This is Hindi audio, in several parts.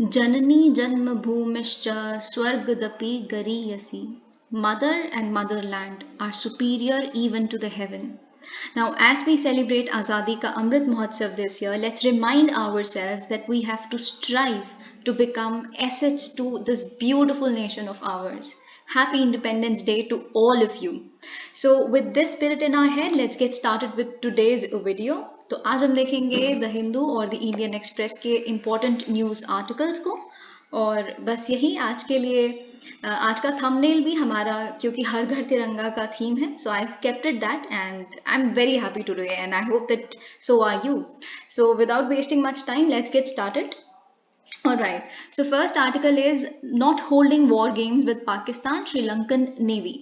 Janani Janmabhumischa Swargadapi Gariyasi. Mother and motherland are superior even to the heaven. Now, as we celebrate Azadi Ka Amrit Mahotsav this year, let's remind ourselves that we have to strive to become assets to this beautiful nation of ours. Happy Independence Day to all of you. So, with this spirit in our head, let's get started with today's video. तो आज हम देखेंगे द हिंदू और द इंडियन एक्सप्रेस के इम्पोर्टेंट न्यूज़ आर्टिकल्स को। और बस यही आज के लिए आज का थंबनेल भी हमारा, क्योंकि हर घर तिरंगा का थीम है, so I have kept it that and I am very happy today and I hope that so are you. So without wasting much time, let's get started. Alright, so first article is not holding war games with Pakistan, Sri Lankan Navy.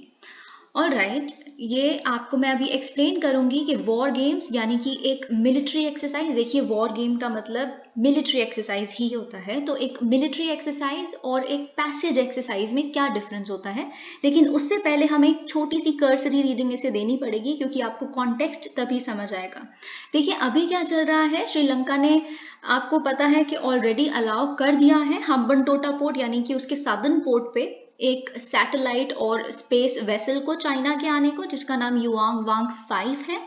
Alright, ये आपको मैं अभी एक्सप्लेन करूंगी कि वॉर गेम्स यानी कि एक मिलिट्री एक्सरसाइज। देखिए, वॉर गेम का मतलब मिलिट्री एक्सरसाइज ही होता है, तो एक मिलिट्री एक्सरसाइज और एक पैसेज एक्सरसाइज में क्या डिफरेंस होता है। लेकिन उससे पहले हमें एक छोटी सी कर्सरी रीडिंग इसे देनी पड़ेगी, क्योंकि आपको कॉन्टेक्स्ट तभी समझ आएगा। देखिए, अभी क्या चल रहा है, श्रीलंका ने, आपको पता है कि ऑलरेडी अलाउ कर दिया है हम्बनटोटा पोर्ट यानी कि उसके सादर्न पोर्ट पे एक सैटेलाइट और स्पेस वेसल को चाइना के आने को, जिसका नाम युआंग वांग 5 है।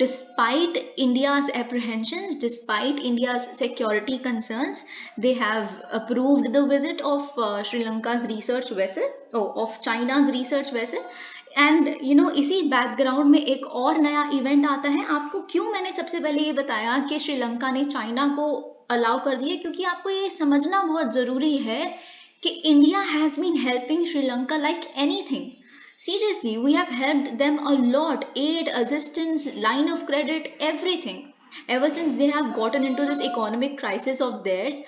Despite India's apprehensions, despite India's security concerns, they have approved the visit of Sri Lanka's research vessel, of China's research vessel. And इसी बैकग्राउंड में एक और नया इवेंट आता है। आपको क्यों मैंने सबसे पहले ये बताया कि श्रीलंका ने चाइना को अलाउ कर दिया, क्योंकि आपको ये समझना बहुत ज़रूरी है कि India has been helping Sri Lanka like anything. Seriously, we have helped them a lot. Aid, assistance, line of credit, everything. Ever since they have gotten into this economic crisis of theirs.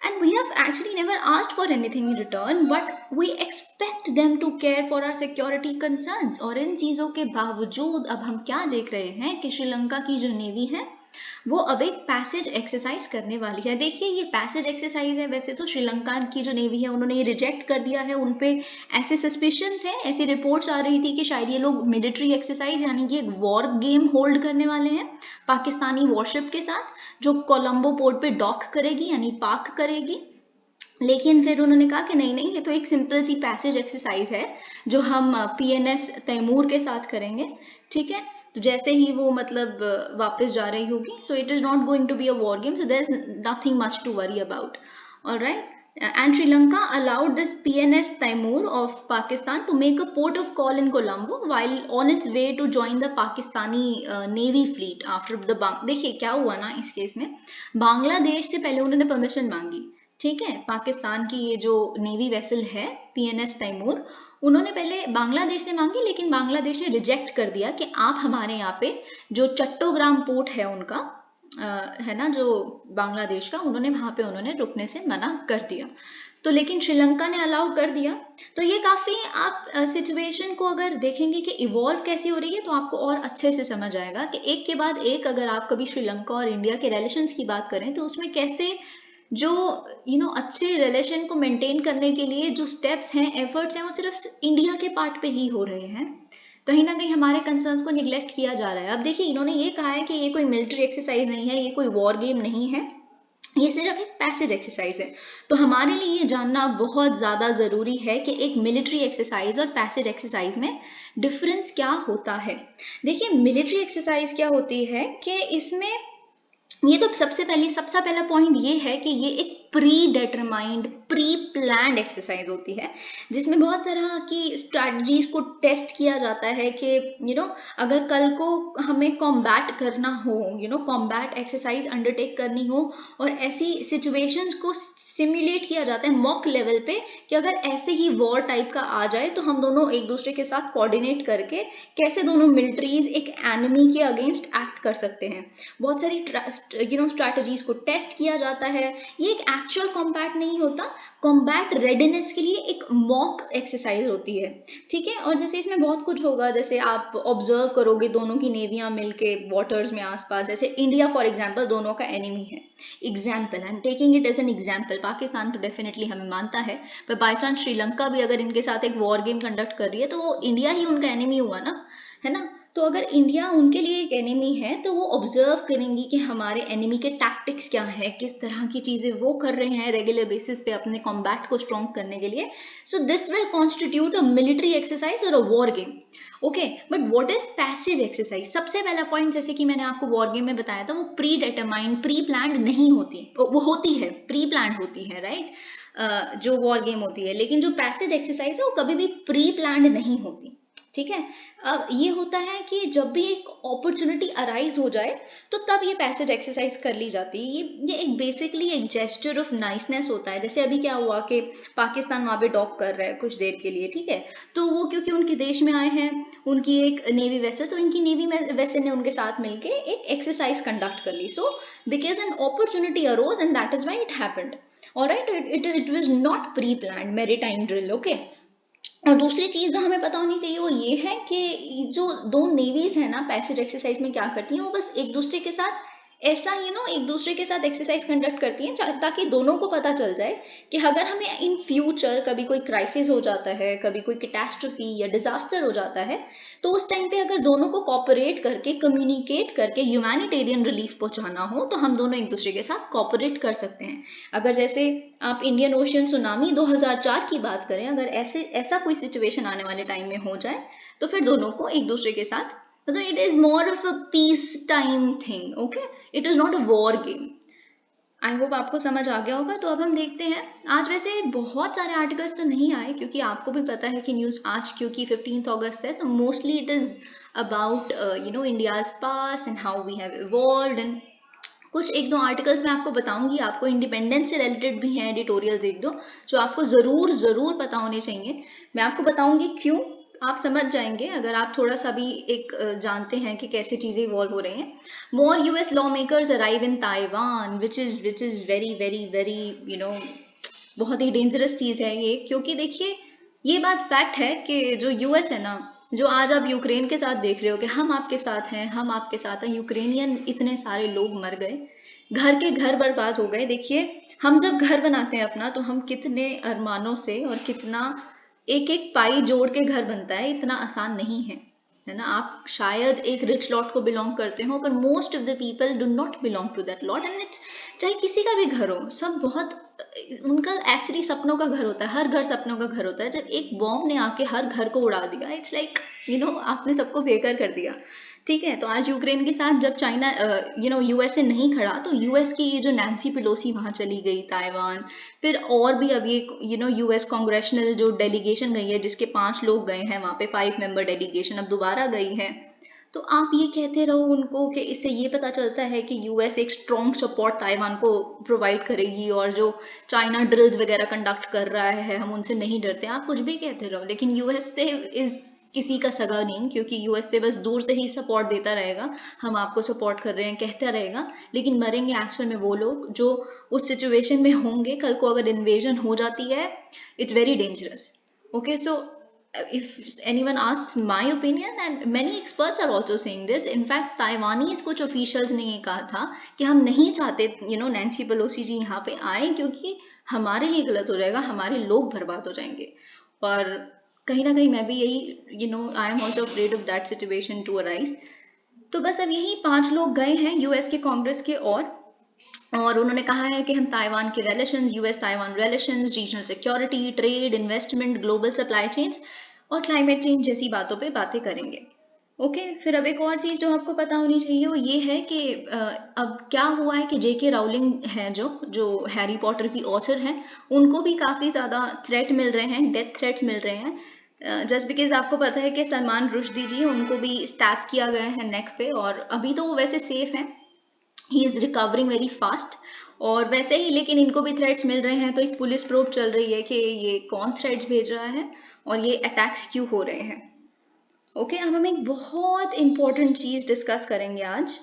And we have actually never asked for anything in return, but we expect them to care for our security concerns. और इन चीज़ों के बावजूद अब हम क्या देख रहे हैं कि श्रीलंका की जो नेवी है वो अब एक पैसेज एक्सरसाइज करने वाली है। देखिए, ये पैसेज एक्सरसाइज है। वैसे तो श्रीलंका की जो नेवी है उन्होंने ये रिजेक्ट कर दिया है। उन पे ऐसे सस्पिशन थे, ऐसी रिपोर्ट्स आ रही थी कि शायद ये लोग मिलिट्री एक्सरसाइज यानी कि एक वॉर गेम होल्ड करने वाले हैं पाकिस्तानी वॉरशिप के साथ, जो कोलंबो पोर्ट पे डॉक करेगी यानी पार्क करेगी। लेकिन फिर उन्होंने कहा कि नहीं, ये तो एक सिंपल सी पैसेज एक्सरसाइज है जो हम PNS तैमूर के साथ करेंगे, ठीक है। तो जैसे ही वो मतलब वापस जा रही होगी, so it is not going to be a war game, so there is nothing much to worry about. Alright, and Sri Lanka allowed this PNS Taimur of Pakistan to make a port of call in Colombo while on its way to join the Pakistani Navy fleet after the देखिए क्या हुआ ना इस केस में, बांग्लादेश से पहले उन्होंने परमिशन मांगी, ठीक है। पाकिस्तान की ये जो नेवी वेसल है PNS तैमूर, उन्होंने पहले बांग्लादेश से मांगी, लेकिन बांग्लादेश ने रिजेक्ट कर दिया कि आप हमारे यहाँ पे जो चट्टोग्राम पोर्ट है उनका, है ना, जो बांग्लादेश का, उन्होंने रुकने से मना कर दिया। तो लेकिन श्रीलंका ने अलाउ कर दिया। तो ये काफ़ी, आप सिचुएशन को अगर देखेंगे कि इवॉल्व कैसी हो रही है, तो आपको और अच्छे से समझ आएगा कि एक के बाद एक अगर आप कभी श्रीलंका और इंडिया के रिलेशंस की बात करें तो उसमें कैसे जो अच्छे रिलेशन को मेंटेन करने के लिए जो स्टेप्स हैं, एफर्ट्स हैं, वो सिर्फ इंडिया के पार्ट पे ही हो रहे हैं। कहीं ना कहीं हमारे कंसर्न्स को निगलेक्ट किया जा रहा है। अब देखिए, इन्होंने ये कहा है कि ये कोई मिलिट्री एक्सरसाइज नहीं है, ये कोई वॉर गेम नहीं है, ये सिर्फ एक पैसेज एक्सरसाइज है। तो हमारे लिए ये जानना बहुत ज़्यादा ज़रूरी है कि एक मिलिट्री एक्सरसाइज और पैसेज एक्सरसाइज में डिफरेंस क्या होता है। देखिए, मिलिट्री एक्सरसाइज क्या होती है कि इसमें ये तो सबसे पहला पॉइंट ये है कि ये एक pre determined, pre planned exercise होती है, जिसमें बहुत तरह की स्ट्रैटेजीज को टेस्ट किया जाता है कि अगर कल को हमें कॉम्बैट करना हो, कॉम्बैट एक्सरसाइज अंडरटेक करनी हो, और ऐसी सिचुएशंस को सिमुलेट किया जाता है मॉक लेवल पे कि अगर ऐसे ही वॉर टाइप का आ जाए तो हम दोनों एक दूसरे के साथ कोऑर्डिनेट करके कैसे दोनों मिलिट्रीज एक एनिमी के अगेंस्ट एक्ट कर सकते हैं। बहुत सारी स्ट्रैटेजीज को टेस्ट किया जाता है। ये एक एक्चुअल कॉम्बैट नहीं होता, कॉम्बैट रेडीनेस के लिए एक मॉक एक्सरसाइज होती है, ठीक है। और जैसे इसमें बहुत कुछ होगा, जैसे आप ऑब्जर्व करोगे दोनों की नेवियां मिलके वाटर्स में आसपास, जैसे इंडिया फॉर एग्जांपल दोनों का एनिमी है, example, I am taking it as an example. Pakistan तो डेफिनेटली हमें मानता है, पर बाई चांस श्रीलंका भी अगर इनके साथ एक वॉर गेम कंडक्ट कर रही है तो वो इंडिया ही उनका एनिमी हुआ ना, है ना। तो अगर इंडिया उनके लिए एक एनिमी है तो वो ऑब्जर्व करेंगी कि हमारे एनिमी के टैक्टिक्स क्या है, किस तरह की चीज़ें वो कर रहे हैं रेगुलर बेसिस पे अपने कॉम्बैट को स्ट्रॉन्ग करने के लिए. So this will constitute a military exercise और a war game. Okay, but what is passive exercise? सबसे पहला पॉइंट, जैसे कि मैंने आपको वॉर गेम में बताया था, वो प्री डिटरमाइंड, प्री प्लान्ड नहीं होती. वो होती है, प्री प्लान्ड होती है, राइट, जो वॉर गेम होती है. लेकिन जो पैसिव एक्सरसाइज है वो कभी भी प्री प्लान्ड नहीं होती. ठीक है. अब ये होता है कि जब भी एक अपॉर्चुनिटी अराइज हो जाए तो तब ये पैसेज एक्सरसाइज कर ली जाती है. ये एक बेसिकली एक जेस्चर ऑफ नाइसनेस होता है. जैसे अभी क्या हुआ कि पाकिस्तान वहाँ पे डॉक कर रहा है कुछ देर के लिए, ठीक है, तो वो क्योंकि उनके देश में आए हैं, उनकी एक नेवी वेसल, तो इनकी नेवी वेसल ने उनके साथ मिलके एक एक्सरसाइज कंडक्ट कर ली. So because an opportunity arose and that is why it happened. Alright, it was not pre planned maritime drill. Okay. और दूसरी चीज जो हमें पता होनी चाहिए वो ये है कि जो दो नेवीज है ना पैसिव एक्सरसाइज में क्या करती हैं, वो बस एक दूसरे के साथ ऐसा एक दूसरे के साथ एक्सरसाइज कंडक्ट करती हैं ताकि दोनों को पता चल जाए कि अगर हमें इन फ्यूचर कभी कोई क्राइसिस हो जाता है, कभी कोई कैटास्ट्रोफी या डिजास्टर हो जाता है, तो उस टाइम पे अगर दोनों को कॉपरेट करके, कम्युनिकेट करके ह्यूमैनिटेरियन रिलीफ पहुंचाना हो तो हम दोनों एक दूसरे के साथ कॉपरेट कर सकते हैं. अगर जैसे आप इंडियन ओशियन सुनामी 2004 की बात करें, अगर ऐसा कोई सिचुएशन आने वाले टाइम में हो जाए तो फिर दोनों को एक दूसरे के साथ, मतलब it is more of a peace time thing. Okay, it is not a war game. I hope आपको समझ आ गया होगा. तो अब हम देखते हैं. आज वैसे बहुत सारे आर्टिकल्स तो नहीं आए क्योंकि आपको भी पता है कि न्यूज़ आज क्योंकि 15 अगस्त है, तो mostly it is about India's past and how we have evolved. And कुछ एक दो आर्टिकल्स मैं आपको बताऊंगी, आपको इंडिपेंडेंस से रिलेटेड भी हैं एडिटोरियल्स एक दो जो आपको ज़रूर पता होने चाहिए. मैं आपको बताऊंगी क्यों, आप समझ जाएंगे अगर आप थोड़ा सा भी एक जानते हैं कि कैसे चीज़ें इवॉल्व हो रही हैं. More US lawmakers arrive in Taiwan which is very very very बहुत ही डेंजरस चीज़ है ये. क्योंकि देखिए, ये बात फैक्ट है कि जो यूएस है ना, जो आज आप यूक्रेन के साथ देख रहे हो कि हम आपके साथ हैं, हम आपके साथ हैं, यूक्रेनियन इतने सारे लोग मर गए, घर के घर बर्बाद हो गए. देखिए, हम जब घर बनाते हैं अपना तो हम कितने अरमानों से और कितना एक एक पाई जोड़ के घर बनता है, इतना आसान नहीं है ना. आप शायद एक रिच लॉट को बिलोंग करते हो, पर most of the people do not belong to that lot. And it's, चाहे किसी का भी घर हो, सब बहुत, उनका एक्चुअली सपनों का घर होता है. हर घर सपनों का घर होता है. जब एक बॉम्ब ने आके हर घर को उड़ा दिया, इट्स लाइक आपने सबको बेघर कर दिया. ठीक है. तो आज यूक्रेन के साथ जब चाइना यूएसए नहीं खड़ा, तो यूएस की ये जो नैन्सी पेलोसी वहां चली गई ताइवान, फिर और भी अभी एक यूएस कांग्रेशनल जो डेलीगेशन गई है जिसके 5 लोग गए हैं वहां पे, 5 मेंबर डेलीगेशन अब दोबारा गई है. तो आप ये कहते रहो उनको कि इससे ये पता चलता है कि यूएस एक स्ट्रॉन्ग सपोर्ट ताइवान को प्रोवाइड करेगी, और जो चाइना ड्रिल्स वगैरह कंडक्ट कर रहा है हम उनसे नहीं डरते. आप कुछ भी कहते रहो, लेकिन यूएस से इज किसी का सगा नहीं, क्योंकि यूएस से बस दूर से ही सपोर्ट देता रहेगा, हम आपको सपोर्ट कर रहे हैं कहता रहेगा, लेकिन मरेंगे एक्चुअल में वो लोग जो उस सिचुएशन में होंगे. कल को अगर इन्वेजन हो जाती है, it's very dangerous. Okay, so if anyone asks my opinion, and many experts are also saying this, in fact Taiwanese कुछ officials ने ये कहा था कि हम नहीं चाहते नैन्सी पेलोसी जी यहाँ पे आए, क्योंकि हमारे लिए गलत हो जाएगा, हमारे लोग बर्बाद हो जाएंगे. और कहीं ना कहीं मैं भी यही I am also afraid of that situation to arise. तो बस अब यही 5 लोग गए हैं यूएस के कांग्रेस के, और उन्होंने कहा है कि हम ताइवान के relations, US Taiwan relations, regional security, trade, investment, global supply chains और क्लाइमेट चेंज जैसी बातों पे बातें करेंगे. ओके. फिर अब एक और चीज़ जो आपको पता होनी चाहिए वो ये है कि अब क्या हुआ है कि जेके राउलिंग है जो हैरी पॉटर की ऑथर हैं, उनको भी काफ़ी ज़्यादा थ्रेट मिल रहे हैं, डेथ थ्रेट्स मिल रहे हैं, जस्ट बिकॉज आपको पता है कि सलमान रुश्दी जी, उनको भी स्टैप किया गया है नेक पे, और अभी तो वो वैसे सेफ हैं, he is recovering very fast. और वैसे ही लेकिन इनको भी थ्रेट्स मिल रहे हैं, तो एक पुलिस प्रोब चल रही है कि ये कौन थ्रेट्स भेज रहा है और ये अटैक्स क्यों हो रहे हैं. ओके, अब हम एक बहुत इंपॉर्टेंट चीज़ डिस्कस करेंगे आज.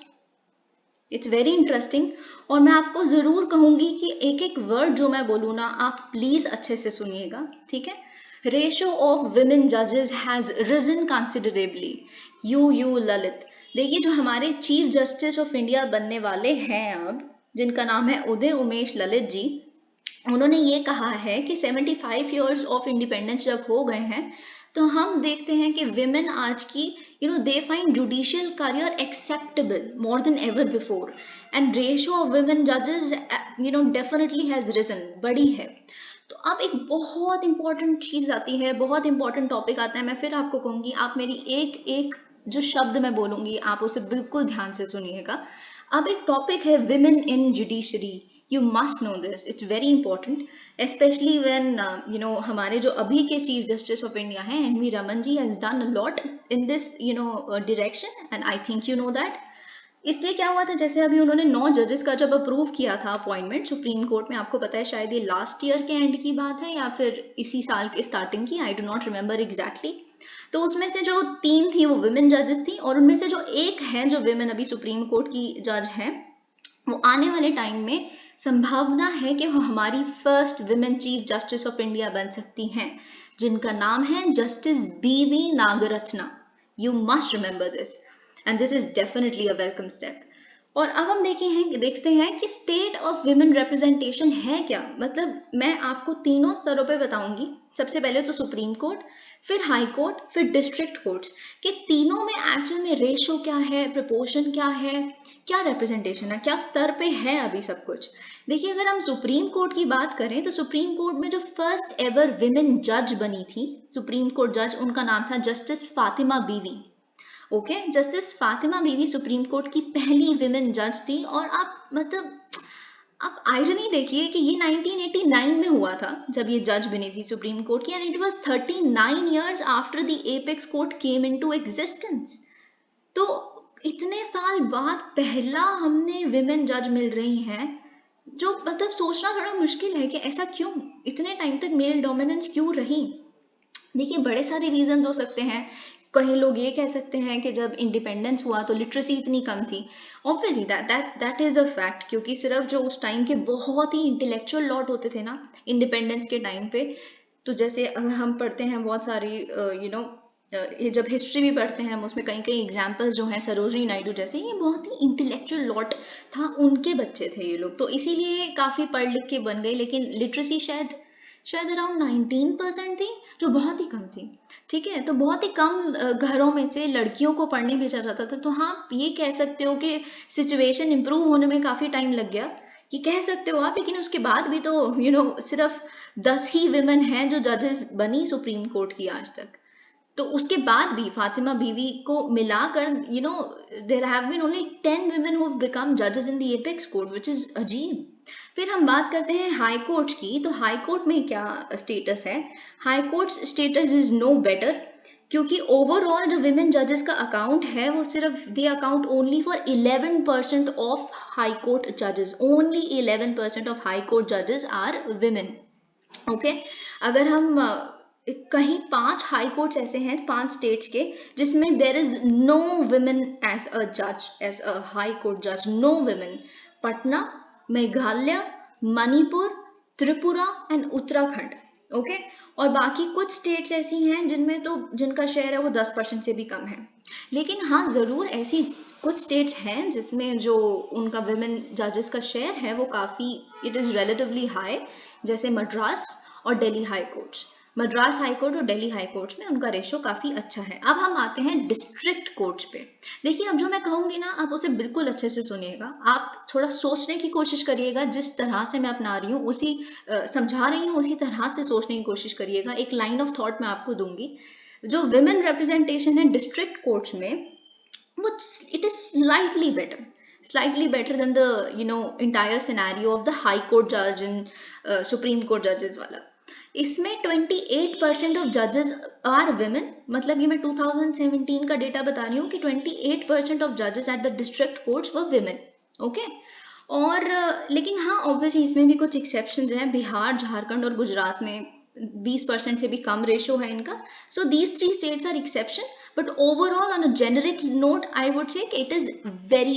इट्स वेरी इंटरेस्टिंग, और मैं आपको ज़रूर कहूँगी कि एक एक वर्ड जो मैं बोलूँ ना, आप प्लीज़ अच्छे से सुनिएगा, ठीक है. रेशो ऑफ विमेन जजेस has risen considerably. U Lalit, देखिए जो हमारे चीफ जस्टिस ऑफ इंडिया बनने वाले हैं अब, जिनका नाम है उदय उमेश ललित जी, उन्होंने ये कहा है कि 75 ईयर्स ऑफ इंडिपेंडेंस जब हो गए हैं, तो हम देखते हैं कि विमेन आज की they find judicial career acceptable more than ever before, and ratio of women judges definitely has risen, बढ़ी है। तो अब एक बहुत इंपॉर्टेंट चीज आती है, बहुत इंपॉर्टेंट टॉपिक आता है। मैं फिर आपको कहूंगी, आप मेरी एक एक जो शब्द मैं बोलूंगी आप उसे बिल्कुल ध्यान से सुनिएगा। अब एक टॉपिक है women in judiciary. You must know this, it's very important, specially when हमारे जो अभी के चीफ जस्टिस ऑफ इंडिया हैं N V Raman ji has done a lot in this direction, and I think you know that. इसलिए क्या हुआ था, जैसे अभी उन्होंने 9 जजेस का जब अप्रूव किया था अपॉइंटमेंट सुप्रीम कोर्ट में, आपको पता है शायद ये लास्ट ईयर के एंड की बात है या फिर इसी साल के स्टार्टिंग की, I do not remember exactly. तो उसमें से जो 3 थी वो विमेन जजेस थी, और उनमें से जो एक है जो विमेन अभी सुप्रीम कोर्ट की जज हैं, वो आने वाले टाइम में संभावना है कि वो हमारी first women chief justice of India बन सकती हैं, जिनका नाम है justice BV Nagarathna. You must remember this, and this is definitely a welcome step. और अब हम देखते हैं कि स्टेट ऑफ विमेन रिप्रेजेंटेशन है क्या। मतलब मैं आपको तीनों स्तरों पे बताऊंगी, सबसे पहले तो सुप्रीम कोर्ट, फिर हाई कोर्ट, फिर डिस्ट्रिक्ट कोर्ट्स, के तीनों में एक्चुअल में रेशो क्या है, प्रपोर्शन क्या है, क्या रिप्रेजेंटेशन है, क्या स्तर पे है अभी सब कुछ। देखिए, अगर हम सुप्रीम कोर्ट की बात करें तो सुप्रीम कोर्ट में जो फर्स्ट एवर विमेन जज बनी थी सुप्रीम कोर्ट जज, उनका नाम था जस्टिस फातिमा बीवी। ओके, जस्टिस फातिमा बीवी सुप्रीम कोर्ट की पहली विमेन जज थी। और आप आयरनी देखिए कि ये 1989 में हुआ था जब ये जज बनी थी सुप्रीम कोर्ट की, and it was 39 years after the apex court came into existence. तो इतने साल बाद पहला हमने विमेन जज मिल रही हैं, जो सोचना थोड़ा मुश्किल है कि ऐसा क्यों, इतने टाइम तक मेल डोमिनेंस क्यों रही। देखिए, बड़े सारे रीजन हो सकते हैं। कई लोग ये कह सकते हैं कि जब इंडिपेंडेंस हुआ तो लिटरेसी इतनी कम थी। Obviously that is a fact, क्योंकि सिर्फ जो उस टाइम के बहुत ही इंटेलेक्चुअल लॉट होते थे ना इंडिपेंडेंस के टाइम पे, तो जैसे हम पढ़ते हैं बहुत सारी ये जब हिस्ट्री भी पढ़ते हैं हम, उसमें कई कई एग्जाम्पल्स जो हैं सरोजनी नायडू जैसे, ये बहुत ही इंटेलेक्चुअल लॉट था, उनके बच्चे थे ये लोग, तो इसीलिए काफ़ी पढ़ लिख के बन गए। लेकिन लिटरेसी शायद अराउंड 19% थी, जो बहुत ही कम थी। ठीक है, तो बहुत ही कम घरों में से लड़कियों को पढ़ने भेजा जाता था। तो हाँ, ये कह सकते हो कि सिचुएशन इम्प्रूव होने में काफ़ी टाइम लग गया, ये कह सकते हो आप। लेकिन उसके बाद भी तो सिर्फ 10 ही विमेन हैं जो जजेस बनी सुप्रीम कोर्ट की आज तक। तो उसके बाद भी फातिमा बीवी को मिलाकर there have been only 10 women who have become judges in the apex court, which is अजीब। फिर हम बात करते हैं हाई कोर्ट की। तो हाई कोर्ट में क्या स्टेटस है? High court status is no better, क्योंकि ओवरऑल जो विमेन जजेस का अकाउंट है वो सिर्फ they account only for 11% of high court जजेस। ओनली 11% ऑफ हाई कोर्ट जजेस आर विमेन। ओके, अगर हम कहीं 5 हाई कोर्ट्स ऐसे हैं 5 स्टेट्स के जिसमें देर is no women as a जज, एज अ हाई कोर्ट जज, no women. Patna, Meghalaya, Manipur, Tripura and Uttarakhand. Okay, और बाकी कुछ स्टेट्स ऐसी हैं जिनका शेयर है वो 10% से भी कम है। लेकिन हाँ, ज़रूर ऐसी कुछ स्टेट्स हैं जिसमें जो उनका विमेन जजेस का शेयर है वो काफ़ी, इट इज़ रिलेटिवली हाई, जैसे मद्रास और Delhi high courts. Madras high court और दिल्ली हाई कोर्ट्स में उनका रेशो काफ़ी अच्छा है। अब हम आते हैं डिस्ट्रिक्ट कोर्ट्स पे। देखिए, अब जो मैं कहूँगी ना आप उसे बिल्कुल अच्छे से सुनिएगा, आप थोड़ा सोचने की कोशिश करिएगा, जिस तरह से मैं अपना रही हूँ उसी समझा रही हूँ उसी तरह से सोचने की कोशिश करिएगा। एक लाइन ऑफ थॉट मैं आपको दूंगी। जो विमेन रिप्रेजेंटेशन है डिस्ट्रिक्ट कोर्ट्स में, वो it is slightly better than the entire scenario of the high court judge and supreme court judges वाला। इसमें 28% ऑफ जजेस आर विमेन। मतलब ये मैं 2017 का डेटा बता रही हूँ कि 28% ऑफ जजेस at the district courts were women. Okay, और लेकिन हाँ, ऑब्वियसली इसमें भी कुछ एक्सेप्शंस हैं। बिहार, झारखंड और गुजरात में 20% से भी कम रेशो है इनका। So these 3 states are exception, but overall on a generic note I would say it is very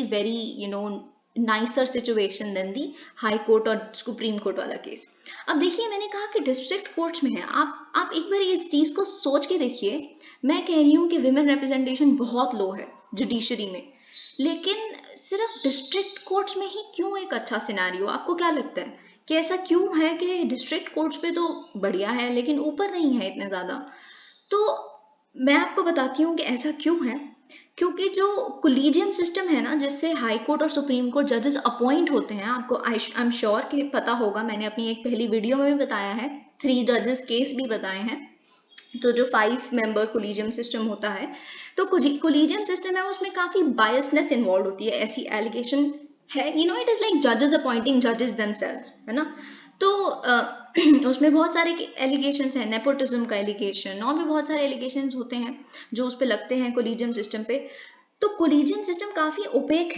nicer situation than the high court और supreme court वाला केस। अब देखिए, मैंने कहा कि डिस्ट्रिक्ट कोर्ट्स में है, आप एक बार इस चीज को सोच के देखिए। मैं कह रही हूँ कि विमेन रिप्रेजेंटेशन बहुत लो है जुडिशरी में, लेकिन सिर्फ डिस्ट्रिक्ट कोर्ट्स में ही क्यों एक अच्छा सिनेरियो? आपको क्या लगता है कि ऐसा क्यों है कि डिस्ट्रिक्ट कोर्ट्स पे तो बढ़िया है लेकिन ऊपर नहीं है इतने ज्यादा? तो मैं आपको बताती हूँ कि ऐसा क्यों है। क्योंकि जो कोलिजियम सिस्टम है ना, जिससे हाई कोर्ट और सुप्रीम कोर्ट जजेस अपॉइंट होते हैं, आपको आई एम श्योर कि पता होगा, मैंने अपनी एक पहली वीडियो में भी बताया है, 3 जजेस केस भी बताए हैं। तो जो 5 मेंबर कोलिजियम सिस्टम होता है, तो कोलिजियम सिस्टम है उसमें काफी बायसनेस इन्वॉल्व होती है, ऐसी एलिगेशन है, इट इज लाइक जजेस अपॉइंटिंग जजेस देमसेल्व्स, है ना। तो उसमें बहुत सारे एलिगेशन है, नेपोटिज्म का एलिगेशन और भी बहुत सारे एलिगेशन होते हैं जो उस पर लगते हैं कोलिजियम सिस्टम पे। तो कोलिजियम सिस्टम काफी ओपेक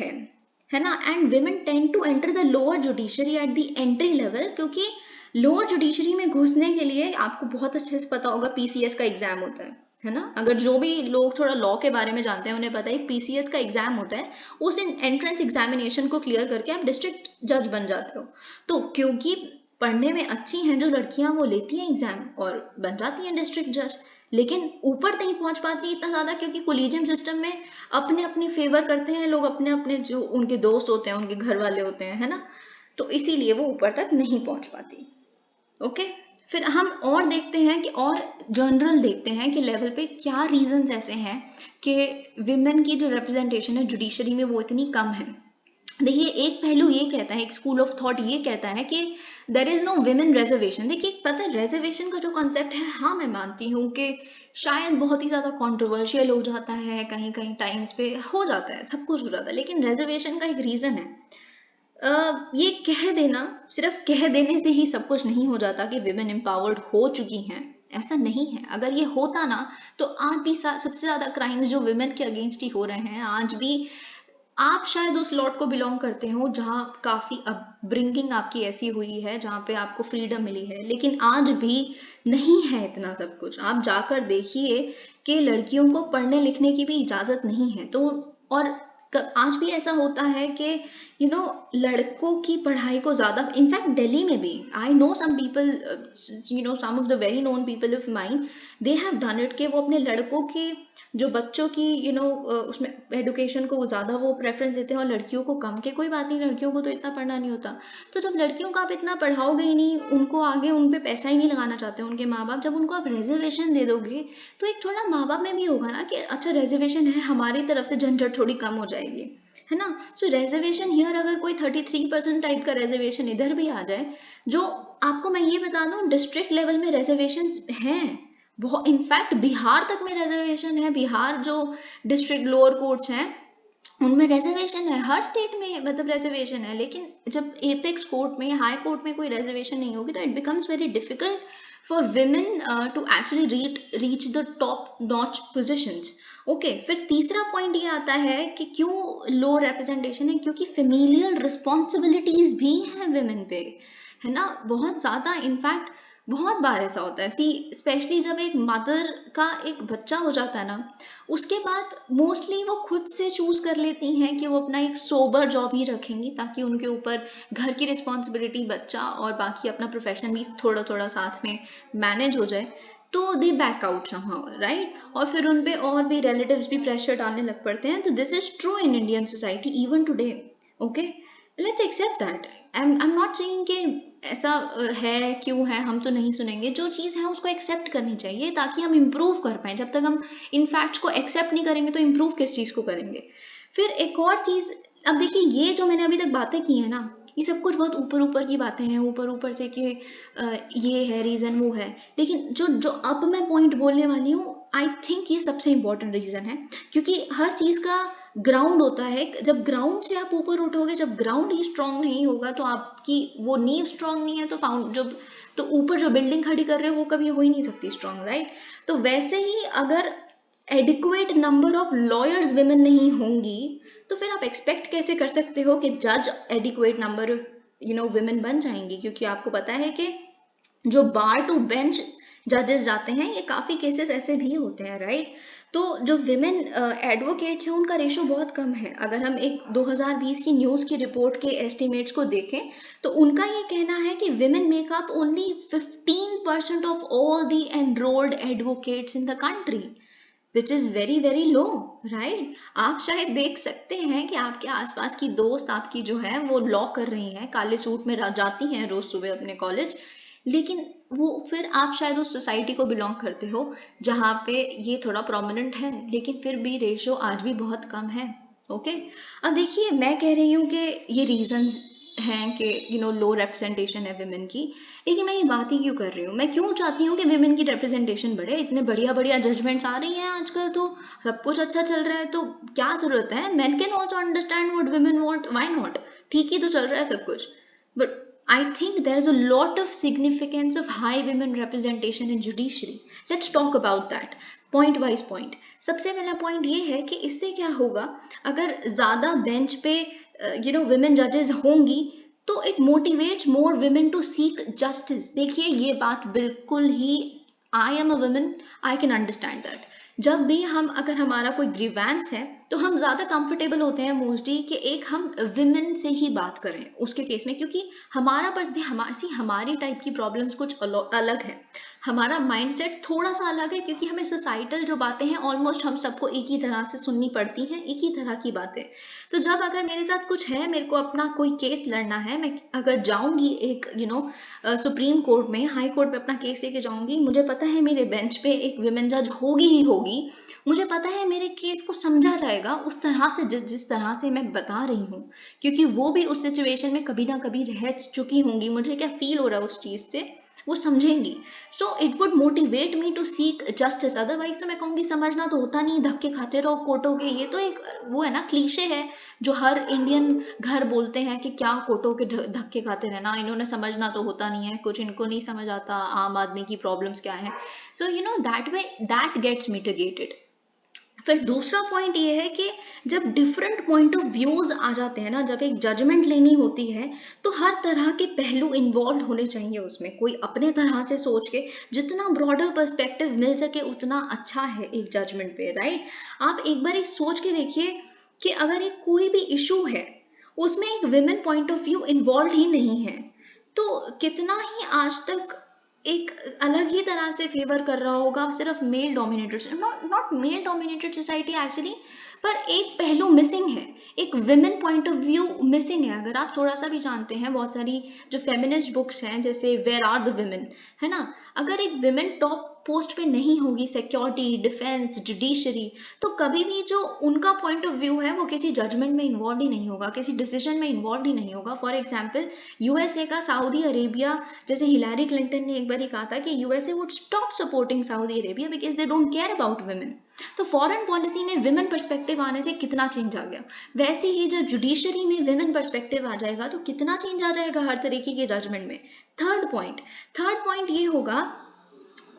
है ना। And women tend to enter the lower judiciary at the entry level, क्योंकि लोअर जुडिशरी में घुसने के लिए आपको बहुत अच्छे से पता होगा पीसीएस का एग्जाम होता है ना। अगर जो भी लोग थोड़ा लॉ के बारे में जानते हैं उन्हें पता है पीसीएस का एग्जाम होता है, उस एंट्रेंस एग्जामिनेशन को क्लियर करके आप डिस्ट्रिक्ट जज बन जाते हो। तो क्योंकि पढ़ने में अच्छी हैं जो लड़कियां, वो लेती हैं एग्जाम और बन जाती हैं डिस्ट्रिक्ट जज, लेकिन ऊपर नहीं पहुंच पाती इतना ज्यादा, क्योंकि कोलिजियम सिस्टम में अपने अपने फेवर करते हैं लोग, अपने अपने जो उनके दोस्त होते हैं, उनके घर वाले होते हैं, है ना। तो इसीलिए वो ऊपर तक नहीं पहुंच पाती। ओके, फिर हम और देखते हैं कि और जनरल देखते हैं कि लेवल पे क्या रीजंस ऐसे हैं कि विमेन की जो रिप्रेजेंटेशन है जुडिशरी में वो इतनी कम है। देखिए, एक पहलू ये कहता है, एक स्कूल ऑफ थॉट ये कहता है कि there is no women reservation. देखिए, पता है रिजर्वेशन का जो कॉन्सेप्ट है, हाँ मैं मानती हूँ कि शायद बहुत ही ज्यादा कंट्रोवर्शियल हो जाता है, कहीं कहीं टाइम्स पे हो जाता है, सब कुछ हो जाता है, लेकिन रिजर्वेशन का एक रीजन है। ये कह देना, सिर्फ कह देने से ही सब कुछ नहीं हो जाता कि विमेन एम्पावर्ड हो चुकी हैं, ऐसा नहीं है। अगर ये होता ना, तो आज भी सबसे ज्यादा क्राइम्स जो विमेन के अगेंस्ट ही हो रहे हैं, आज भी आप शायद उस लॉट को बिलोंग करते हो जहाँ काफी अपब्रिंगिंग आपकी ऐसी हुई है, जहाँ पे आपको फ्रीडम मिली है, लेकिन आज भी नहीं है इतना सब कुछ। आप जाकर देखिए कि लड़कियों को पढ़ने लिखने की भी इजाजत नहीं है। तो और आज भी ऐसा होता है कि लड़कों की पढ़ाई को ज्यादा, इनफैक्ट दिल्ली में भी, I know some people, some of the very known people of mind, they have done it, कि वो अपने लड़कों की, जो बच्चों की उसमें एडुकेशन को ज़्यादा वो प्रेफरेंस देते हैं और लड़कियों को कम। के कोई बात नहीं, लड़कियों को तो इतना पढ़ना नहीं होता। तो जब लड़कियों को आप इतना पढ़ाओगे ही नहीं, उनको आगे उन पे पैसा ही नहीं लगाना चाहते उनके माँ बाप, जब उनको आप रिजर्वेशन दे दोगे, तो एक थोड़ा माँ बाप में भी होगा ना कि अच्छा रिजर्वेशन है, हमारी तरफ से झंझट थोड़ी कम हो जाएगी, है ना। सो रिजर्वेशन हियर, अगर कोई 33% टाइप का रिजर्वेशन इधर भी आ जाए, जो आपको मैं ये बता दूं, डिस्ट्रिक्ट लेवल में रिजर्वेशन हैं बहुत, इनफैक्ट बिहार तक में रिजर्वेशन है। बिहार जो डिस्ट्रिक्ट लोअर कोर्ट्स हैं उनमें रिजर्वेशन है, हर स्टेट में मतलब रिजर्वेशन है। लेकिन जब एपेक्स कोर्ट में, हाई कोर्ट में कोई रिजर्वेशन नहीं होगी, तो it becomes very difficult for women to actually reach the top notch positions. Okay, फिर तीसरा पॉइंट ये आता है कि क्यों लो रिप्रेजेंटेशन है, क्योंकि फेमिलियल रिस्पॉन्सिबिलिटीज भी हैं विमेन पे, है ना, बहुत ज्यादा। इनफैक्ट बहुत बार ऐसा होता है, सी स्पेशली जब एक मदर का एक बच्चा हो जाता है ना, उसके बाद मोस्टली वो खुद से चूज कर लेती हैं कि वो अपना एक सोबर जॉब ही रखेंगी, ताकि उनके ऊपर घर की रिस्पॉन्सिबिलिटी, बच्चा और बाकी अपना प्रोफेशन भी थोड़ा थोड़ा साथ में मैनेज हो जाए। तो दे बैक आउट समहाउ, राइट। और फिर उन पे और भी रिलेटिव्स भी प्रेशर डालने लग पड़ते हैं। तो this is true in Indian society even today. Okay, let's accept that. I am not saying कि ऐसा है, क्यों है, हम तो नहीं सुनेंगे। जो चीज़ है उसको एक्सेप्ट करनी चाहिए, ताकि हम इम्प्रूव कर पाए। जब तक हम इन फैक्ट्स को एक्सेप्ट नहीं करेंगे तो इम्प्रूव किस चीज़ को करेंगे। फिर एक और चीज़, अब देखिए, ये जो मैंने अभी तक बातें की है ना, ये सब कुछ बहुत ऊपर ऊपर की बातें हैं, ऊपर ऊपर से कि ये है रीज़न, वो है। लेकिन जो जो अब मैं पॉइंट बोलने वाली हूँ, आई थिंक ये सबसे इम्पोर्टेंट रीज़न है, क्योंकि हर चीज़ का ग्राउंड होता है। जब ग्राउंड से आप ऊपर उठोगे, जब ग्राउंड ही स्ट्रांग नहीं होगा, तो आपकी वो नींव स्ट्रांग नहीं है, तो तो ऊपर जो बिल्डिंग खड़ी कर रहे हो वो कभी हो ही नहीं सकती स्ट्रांग, राइट। तो वैसे ही अगर adequate number of lawyers women नहीं होंगी, तो फिर आप एक्सपेक्ट कैसे कर सकते हो कि जज एडिक्वेट नंबर ऑफ विमेन बन जाएंगी। क्योंकि आपको पता है कि जो बार टू बेंच जजेस जाते हैं, ये काफी केसेस ऐसे भी होते हैं, राइट। तो जो विमेन एडवोकेट्स हैं उनका रेशो बहुत कम है। अगर हम एक 2020 की न्यूज़ की रिपोर्ट के एस्टिमेट्स को देखें, तो उनका ये कहना है कि women make up only 15% of all the enrolled advocates in the country, which is very very low, right. आप शायद देख सकते हैं कि आपके आसपास की दोस्त आपकी जो है वो लॉ कर रही हैं, काले सूट में जाती हैं रोज सुबह अपने कॉलेज, लेकिन वो फिर आप शायद उस सोसाइटी को बिलोंग करते हो जहाँ पे ये थोड़ा प्रोमिनेंट है, लेकिन फिर भी रेशो आज भी बहुत कम है। ओके, अब देखिए मैं कह रही हूँ कि ये रीजंस हैं कि लो रिप्रेजेंटेशन है विमेन की, लेकिन मैं ये बात ही क्यों कर रही हूँ, मैं क्यों चाहती हूँ कि विमेन की रिप्रेजेंटेशन बढ़े। इतने बढ़िया बढ़िया जजमेंट्स आ रही हैं आजकल, तो सब कुछ अच्छा चल रहा है, तो क्या जरूरत है, main can also understand what women want, why not. ठीक ही तो चल रहा है सब कुछ। But I think there is a lot of significance of high women representation in judiciary. Let's talk about that. Point wise point. सबसे पहला पॉइंट ये है कि इससे क्या होगा, अगर ज़्यादा बेंच पे women जजेस होंगी तो it motivates more women to seek justice. देखिए ये बात बिल्कुल ही, I am a woman, I can understand that. जब भी हम, अगर हमारा कोई ग्रीवेंस है तो हम ज़्यादा कंफर्टेबल होते हैं मोस्टली कि एक हम विमेन से ही बात करें उसके केस में, क्योंकि हमारा बस हमारी टाइप की प्रॉब्लम्स कुछ अलग है, हमारा माइंडसेट थोड़ा सा अलग है, क्योंकि हमें सोसाइटल जो बातें हैं ऑलमोस्ट हम सबको एक ही तरह से सुननी पड़ती हैं, एक ही तरह की बातें। तो जब अगर मेरे साथ कुछ है, मेरे को अपना कोई केस लड़ना है, मैं अगर जाऊंगी एक सुप्रीम कोर्ट में, हाई कोर्ट पे अपना केस लेके जाऊंगी, मुझे पता है मेरे बेंच पे एक विमेन जज होगी ही होगी, मुझे पता है मेरे केस को समझा जाएगा उस तरह से जिस तरह से मैं बता रही हूँ, क्योंकि वो भी उस सिचुएशन में कभी ना कभी रह चुकी होंगी, मुझे क्या फील हो रहा है उस चीज़ से वो समझेंगी। So it would motivate me to seek justice. Otherwise तो मैं कहूँगी समझना तो होता नहीं, धक्के खाते रहो कोर्टों के, ये तो एक वो है ना, क्लीशे है जो हर इंडियन घर बोलते हैं कि क्या कोर्टों के धक्के खाते रहना, इन्होंने समझना तो होता नहीं है, कुछ इनको नहीं समझ आता आम आदमी की प्रॉब्लम्स क्या है। So that way that gets mitigated. फिर दूसरा पॉइंट ये है कि जब डिफरेंट पॉइंट ऑफ व्यूज आ जाते हैं ना, जब एक जजमेंट लेनी होती है तो हर तरह के पहलू इन्वॉल्व होने चाहिए उसमें, कोई अपने तरह से सोच के, जितना ब्रॉडर पर्सपेक्टिव मिल सके उतना अच्छा है एक जजमेंट पे, राइट। आप एक बार एक सोच के देखिए कि अगर एक कोई भी इशू है उसमें एक women point of view involve ही नहीं है, तो कितना ही आज तक एक अलग ही तरह से फेवर कर रहा होगा सिर्फ male dominated, not male dominated society actually, पर एक पहलू मिसिंग है, एक women point of view missing है। अगर आप थोड़ा सा भी जानते हैं, बहुत सारी जो फेमिनिस्ट बुक्स हैं जैसे वेयर आर द विमेन, है ना, अगर एक विमेन टॉप पोस्ट पे नहीं होगी, सिक्योरिटी, डिफेंस, जुडिशरी, तो कभी भी जो उनका पॉइंट ऑफ व्यू है वो किसी जजमेंट में इन्वॉल्व ही नहीं होगा, किसी डिसीजन में इन्वॉल्व ही नहीं होगा। फॉर एग्जाम्पल यूएसए का सऊदी अरेबिया, जैसे हिलारी क्लिंटन ने एक बार ही कहा था कि USA would stop supporting Saudi Arabia because they don't care about women. तो फॉरेन पॉलिसी में विमेन पर्सपेक्टिव आने से कितना चेंज आ गया, वैसे ही जब जुडिशरी में विमेन पर्सपेक्टिव आ जाएगा तो कितना चेंज आ जाएगा हर तरीके के जजमेंट में। थर्ड पॉइंट ये होगा,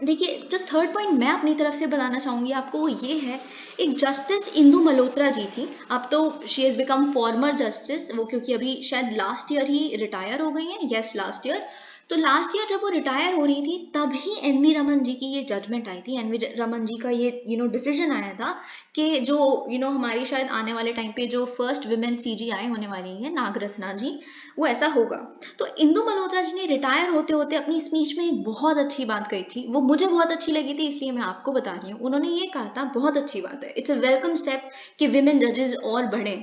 देखिए जो थर्ड पॉइंट मैं अपनी तरफ से बताना चाहूँगी आपको वो ये है, एक जस्टिस इंदु मल्होत्रा जी थी, अब तो she has become former justice, वो क्योंकि अभी शायद लास्ट ईयर ही रिटायर हो गई हैं, यस लास्ट ईयर। तो लास्ट ईयर जब वो रिटायर हो रही थी तभी एनवी रमन जी की ये जजमेंट आई थी, एनवी रमन जी का ये डिसीजन आया था कि जो हमारी शायद आने वाले टाइम पे जो फर्स्ट विमेन सीजीआई होने वाली है नागरत्ना जी, वो ऐसा होगा। तो इंदु मल्होत्रा जी ने रिटायर होते होते अपनी स्पीच में एक बहुत अच्छी बात कही थी, वो मुझे बहुत अच्छी लगी थी इसलिए मैं आपको बता रही हूँ। उन्होंने ये कहा था, बहुत अच्छी बात है, इट्स अ वेलकम स्टेप कि विमेन जजेस और बढ़े,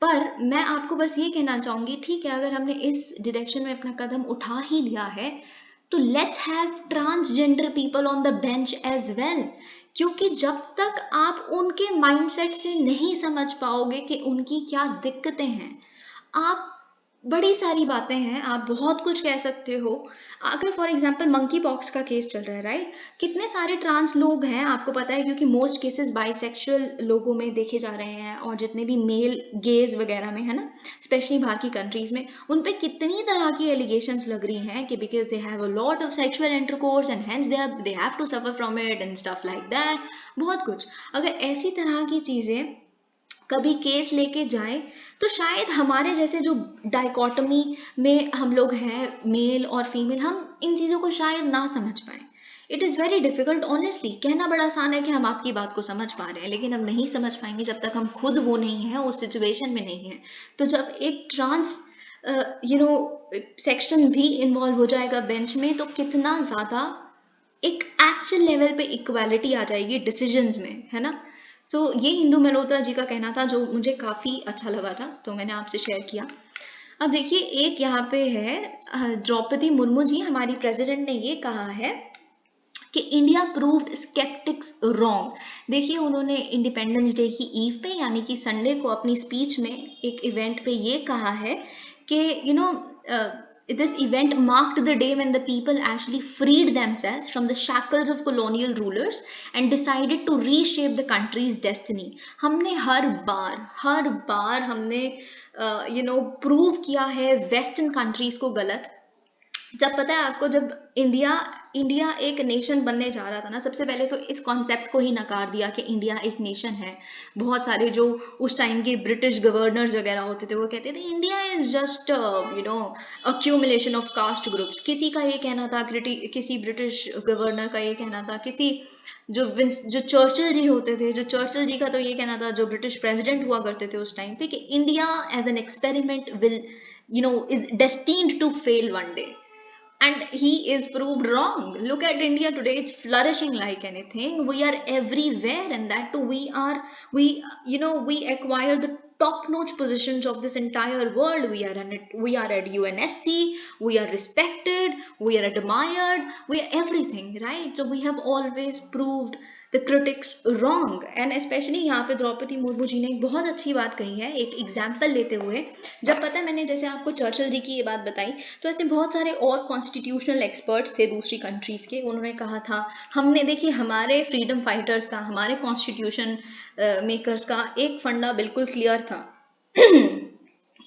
पर मैं आपको बस ये कहना चाहूंगी, ठीक है अगर हमने इस डायरेक्शन में अपना कदम उठा ही लिया है तो let's have transgender people on the bench as well, क्योंकि जब तक आप उनके माइंडसेट से नहीं समझ पाओगे कि उनकी क्या दिक्कतें हैं, आप बड़ी सारी बातें हैं, आप बहुत कुछ कह सकते हो। अगर फॉर एग्जांपल मंकी पॉक्स का केस चल रहा है, राइट, कितने सारे ट्रांस लोग हैं आपको पता है, क्योंकि मोस्ट केसेस बाइसेक्सुअल लोगों में देखे जा रहे हैं, और जितने भी मेल गेज वगैरह में है ना, स्पेशली बाहर की कंट्रीज में, उन पे कितनी तरह की एलिगेशंस लग रही हैं कि because they have a lot of sexual intercourse and hence they have to suffer from it and stuff like that, बहुत कुछ। अगर ऐसी तरह की चीजें कभी केस लेके जाए तो शायद हमारे जैसे जो डाइकोटमी में हम लोग हैं, मेल और फीमेल, हम इन चीज़ों को शायद ना समझ पाए। It is very difficult honestly, कहना बड़ा आसान है कि हम आपकी बात को समझ पा रहे हैं, लेकिन हम नहीं समझ पाएंगे जब तक हम खुद वो नहीं हैं, उस सिचुएशन में नहीं है। तो जब एक ट्रांस सेक्शन भी इन्वॉल्व हो जाएगा बेंच में तो कितना ज़्यादा एक एक्चुअल लेवल पे इक्वालिटी आ जाएगी डिसीजंस में, है ना। तो ये इंदु मल्होत्रा जी का कहना था जो मुझे काफ़ी अच्छा लगा था, तो मैंने आपसे शेयर किया। अब देखिए एक यहाँ पे है द्रौपदी मुर्मू जी, हमारी प्रेसिडेंट ने ये कहा है कि इंडिया प्रूव्ड स्केप्टिक्स रॉन्ग। देखिए उन्होंने इंडिपेंडेंस डे की ईव पे यानी कि संडे को अपनी स्पीच में एक इवेंट पे ये कहा है कि this event marked the day when the people actually freed themselves from the shackles of colonial rulers and decided to reshape the country's destiny। हमने हर बार हमने प्रूव किया है वेस्टर्न कंट्रीज को गलत। जब पता है आपको, जब इंडिया एक नेशन बनने जा रहा था ना, सबसे पहले तो इस कॉन्सेप्ट को ही नकार दिया कि इंडिया एक नेशन है। बहुत सारे जो उस टाइम के ब्रिटिश गवर्नर्स वगैरह होते थे वो कहते थे India is just accumulation of caste groups. किसी का ये कहना था, किसी ब्रिटिश गवर्नर का ये कहना था, किसी जो चर्चिल जी होते थे, जो चर्चिल जी का तो ये कहना था, जो ब्रिटिश प्रेसिडेंट हुआ करते थे उस टाइम पे, कि India as an experiment will is destined to fail one day, and he is proved wrong. Look at India today, it's flourishing like anything. We are everywhere, and that too we acquire the top notch positions of this entire world. We are at UNSC, we are respected, we are admired, we are everything, right? So we have always proved the critics wrong, and especially यहाँ पे द्रौपदी मुर्मू जी ने एक बहुत अच्छी बात कही है, एक एग्जाम्पल लेते हुए। जब पता है, मैंने जैसे आपको चर्चिल जी की ये बात बताई, तो ऐसे बहुत सारे और कॉन्स्टिट्यूशनल एक्सपर्ट्स थे दूसरी कंट्रीज के, उन्होंने कहा था, हमने देखिए हमारे फ्रीडम फाइटर्स का, हमारे कॉन्स्टिट्यूशन मेकर्स का एक फंडा बिल्कुल क्लियर था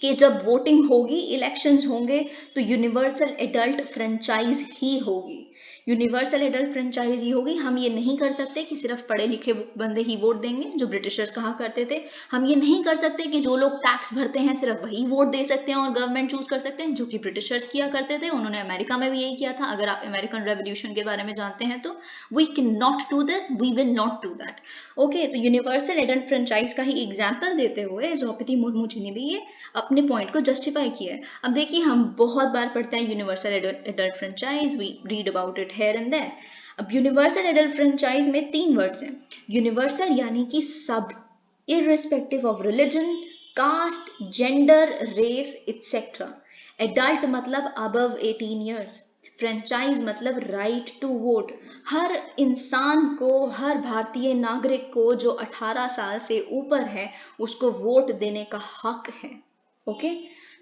कि जब वोटिंग होगी, इलेक्शंस होंगे, तो यूनिवर्सल एडल्ट फ्रेंचाइज ही होगी। यूनिवर्सल एडल्ट फ्रेंचाइज ही होगी। हम ये नहीं कर सकते कि सिर्फ पढ़े लिखे बंदे ही वोट देंगे, जो ब्रिटिशर्स कहा करते थे। हम ये नहीं कर सकते कि जो लोग टैक्स भरते हैं सिर्फ वही वोट दे सकते हैं और गवर्नमेंट चूज कर सकते हैं, जो कि ब्रिटिशर्स किया करते थे। उन्होंने अमेरिका में भी यही किया था। अगर आप अमेरिकन रेवोल्यूशन के बारे में जानते हैं तो we can not do this, we will not do that. Okay, तो यूनिवर्सल एडल्ट फ्रेंचाइज का ही एग्जाम्पल देते हुए द्रौपदी मुर्मू जी ने भी ये अपने पॉइंट को जस्टिफाई किया है। अब देखिए, हम बहुत बार पढ़ते हैं universal adult franchise, we read about it here and there. अब यूनिवर्सल एडल्ट फ्रेंचाइज में 3 वर्ड्स हैं। यूनिवर्सल यानी कि सब, irrespective of religion, caste, gender, race etcetera. Adult मतलब अबव 18 ईयर्स। फ्रेंचाइज मतलब राइट टू वोट। हर इंसान को, हर भारतीय नागरिक को जो 18 साल से ऊपर है, उसको वोट देने का हक है। Okay,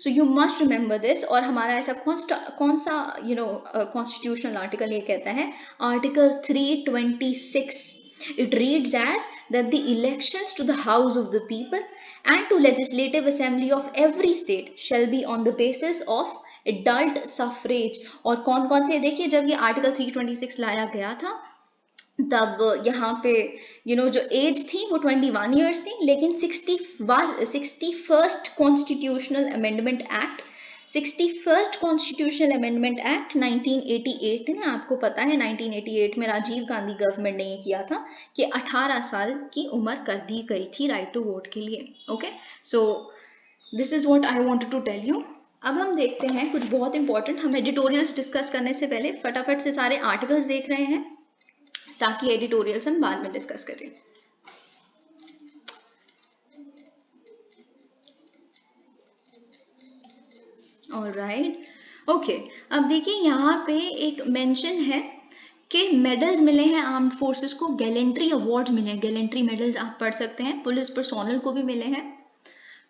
so you must remember this. और हमारा ऐसा कौन सा कॉन्स्टिट्यूशनल आर्टिकल ये कहता है? Article 326। It reads as that the elections to the house of the people and to legislative assembly of every state shall be on the basis of adult suffrage। और कौन कौन से, देखिए जब ये आर्टिकल 326 लाया गया था, तब यहाँ पे जो एज थी वो 21 ईयर्स थी, लेकिन 61st constitutional amendment act 61st constitutional amendment act 1988 ने, आपको पता है 1988 में राजीव गांधी गवर्नमेंट ने ये किया था कि 18 साल की उम्र कर दी गई थी राइट टू वोट के लिए। Okay, so this is what I wanted to tell you. अब हम देखते हैं कुछ बहुत इंपॉर्टेंट। हम एडिटोरियल्स डिस्कस करने से पहले फटाफट से सारे आर्टिकल्स देख रहे हैं, ताकि एडिटोरियल्स हम बाद में डिस्कस करें। Alright, okay. अब देखिए यहाँ पे एक मेंशन है कि मेडल्स मिले हैं आर्म्ड फोर्सेस को, गैलेंट्री अवार्ड्स मिले हैं। गैलेंट्री मेडल्स आप पढ़ सकते हैं, पुलिस पर्सोनल को भी मिले हैं।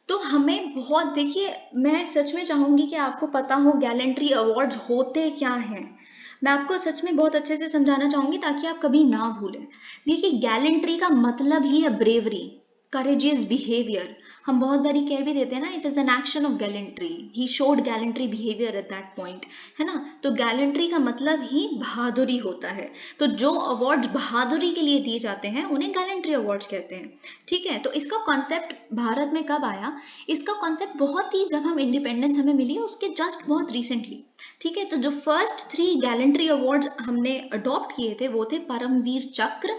तो हमें बहुत, देखिए मैं सच में चाहूंगी कि आपको पता हो गैलेंट्री अवार्ड्स होते क्या हैं। मैं आपको सच में बहुत अच्छे से समझाना चाहूंगी ताकि आप कभी ना भूलें। देखिए, गैलेंट्री का मतलब ही है ब्रेवरी, करेजियस बिहेवियर। हम बहुत बारी कह भी देते हैं ना, it is an action of gallantry, he showed gallantry behaviour at that point, है ना। तो गैलेंट्री का मतलब ही बहादुरी होता है। तो जो अवार्ड्स बहादुरी के लिए दिए जाते हैं उन्हें गैलेंट्री अवार्ड्स कहते हैं। ठीक है, तो इसका कॉन्सेप्ट भारत में कब आया? इसका कॉन्सेप्ट बहुत ही, जब हम इंडिपेंडेंस हमें मिली उसके जस्ट बहुत रिसेंटली। ठीक है, तो जो फर्स्ट 3 गैलेंट्री अवार्ड्स हमने अडॉप्ट किए थे वो थे परमवीर चक्र,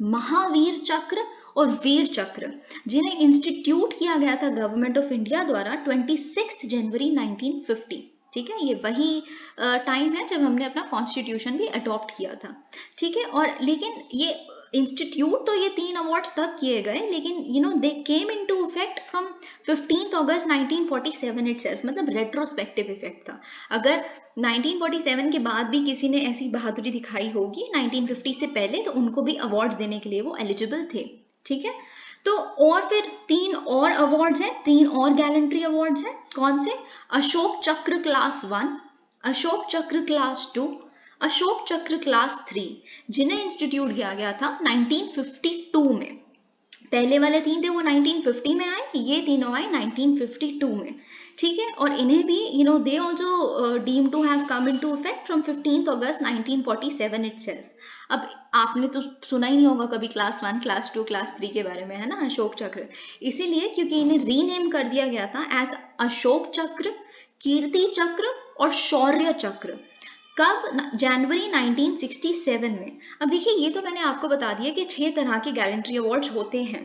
महावीर चक्र और वीर चक्र, जिन्हें इंस्टीट्यूट किया गया था गवर्नमेंट ऑफ इंडिया द्वारा 26 जनवरी 1950। ठीक है, ये वही टाइम है जब हमने अपना कॉन्स्टिट्यूशन भी अडॉप्ट किया था। ठीक है, और लेकिन ये इंस्टीट्यूट तो ये 3 अवार्ड्स तब किए गए, लेकिन they came into effect from 15 August 1947 itself, मतलब रेट्रोस्पेक्टिव इफेक्ट था। अगर 1947 के बाद भी किसी ने ऐसी बहादुरी दिखाई होगी 1950 से पहले, तो उनको भी अवार्ड्स देने के लिए वो एलिजिबल थे, ठीक है। तो और फिर 3 और अवार्ड्स हैं, 3 और गैलेंट्री अवार्ड्स हैं। कौन से? अशोक चक्र क्लास 1, अशोक चक्र क्लास 2, अशोक चक्र क्लास 3, जिन्हें इंस्टीट्यूट किया गया था 1952 में। पहले वाले 3 थे वो 1950 में आए, ये तीनों आए 1952 में, ठीक है। और इन्हें भी they also deem to have come into effect from 15 August 1947 itself. अब आपने तो सुना ही नहीं होगा कभी क्लास 1, क्लास 2, क्लास 3 के बारे में, है ना, अशोक चक्र, इसीलिए क्योंकि इन्हें रीनेम कर दिया गया था एज अशोक चक्र, कीर्ति चक्र और शौर्य चक्र। कब? जनवरी 1967 में। अब देखिए, ये तो मैंने आपको बता दिया कि 6 तरह के गैलेंट्री अवार्ड्स होते हैं,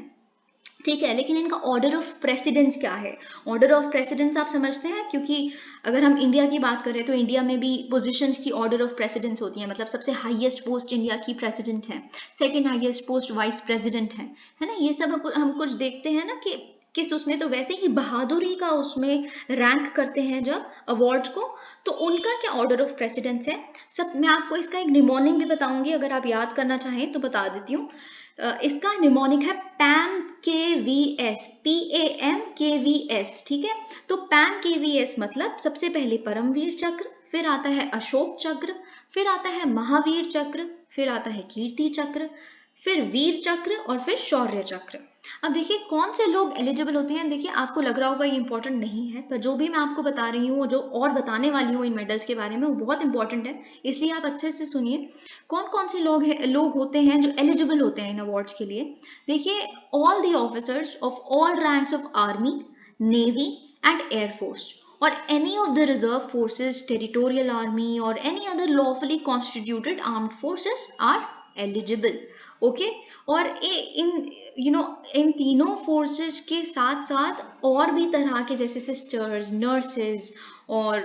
ठीक है, लेकिन इनका ऑर्डर ऑफ प्रेसिडेंस क्या है? ऑर्डर ऑफ प्रेसिडेंस आप समझते हैं, क्योंकि अगर हम इंडिया की बात करें तो इंडिया में भी पोजीशंस की ऑर्डर ऑफ प्रेसिडेंस होती है, मतलब सबसे हाईएस्ट पोस्ट इंडिया की प्रेसिडेंट है, second highest post vice president है ना, ये सब हम कुछ देखते हैं ना कि किस उसमें, तो वैसे ही बहादुरी का उसमें रैंक करते हैं जब अवार्ड्स को, तो उनका क्या ऑर्डर ऑफ प्रेसिडेंस है सब। मैं आपको इसका एक निमोनिक भी बताऊंगी, अगर आप याद करना चाहें तो बता देती हूँ। इसका निमोनिक है पैम KVS, PAM KVS, ठीक है। तो पैम KVS मतलब सबसे पहले परमवीर चक्र, फिर आता है अशोक चक्र, फिर आता है महावीर चक्र, फिर आता है कीर्ति चक्र, फिर वीर चक्र और फिर शौर्य चक्र। अब देखिए कौन से लोग एलिजिबल होते हैं। देखिए आपको लग रहा होगा ये इंपॉर्टेंट नहीं है, पर जो भी मैं आपको बता रही हूँ, जो और बताने वाली हूँ इन मेडल्स के बारे में, वो बहुत इंपॉर्टेंट है, इसलिए आप अच्छे से सुनिए। कौन कौन से लोग होते हैं जो एलिजिबल होते हैं इन अवार्ड्स के लिए। देखिए, all the officers of all ranks of army, navy and air force or any of the reserve forces, territorial army or any other lawfully constituted armed forces are eligible, okay। और इन तीनों फोर्सेस के साथ साथ और भी तरह के, जैसे सिस्टर्स, नर्सेज और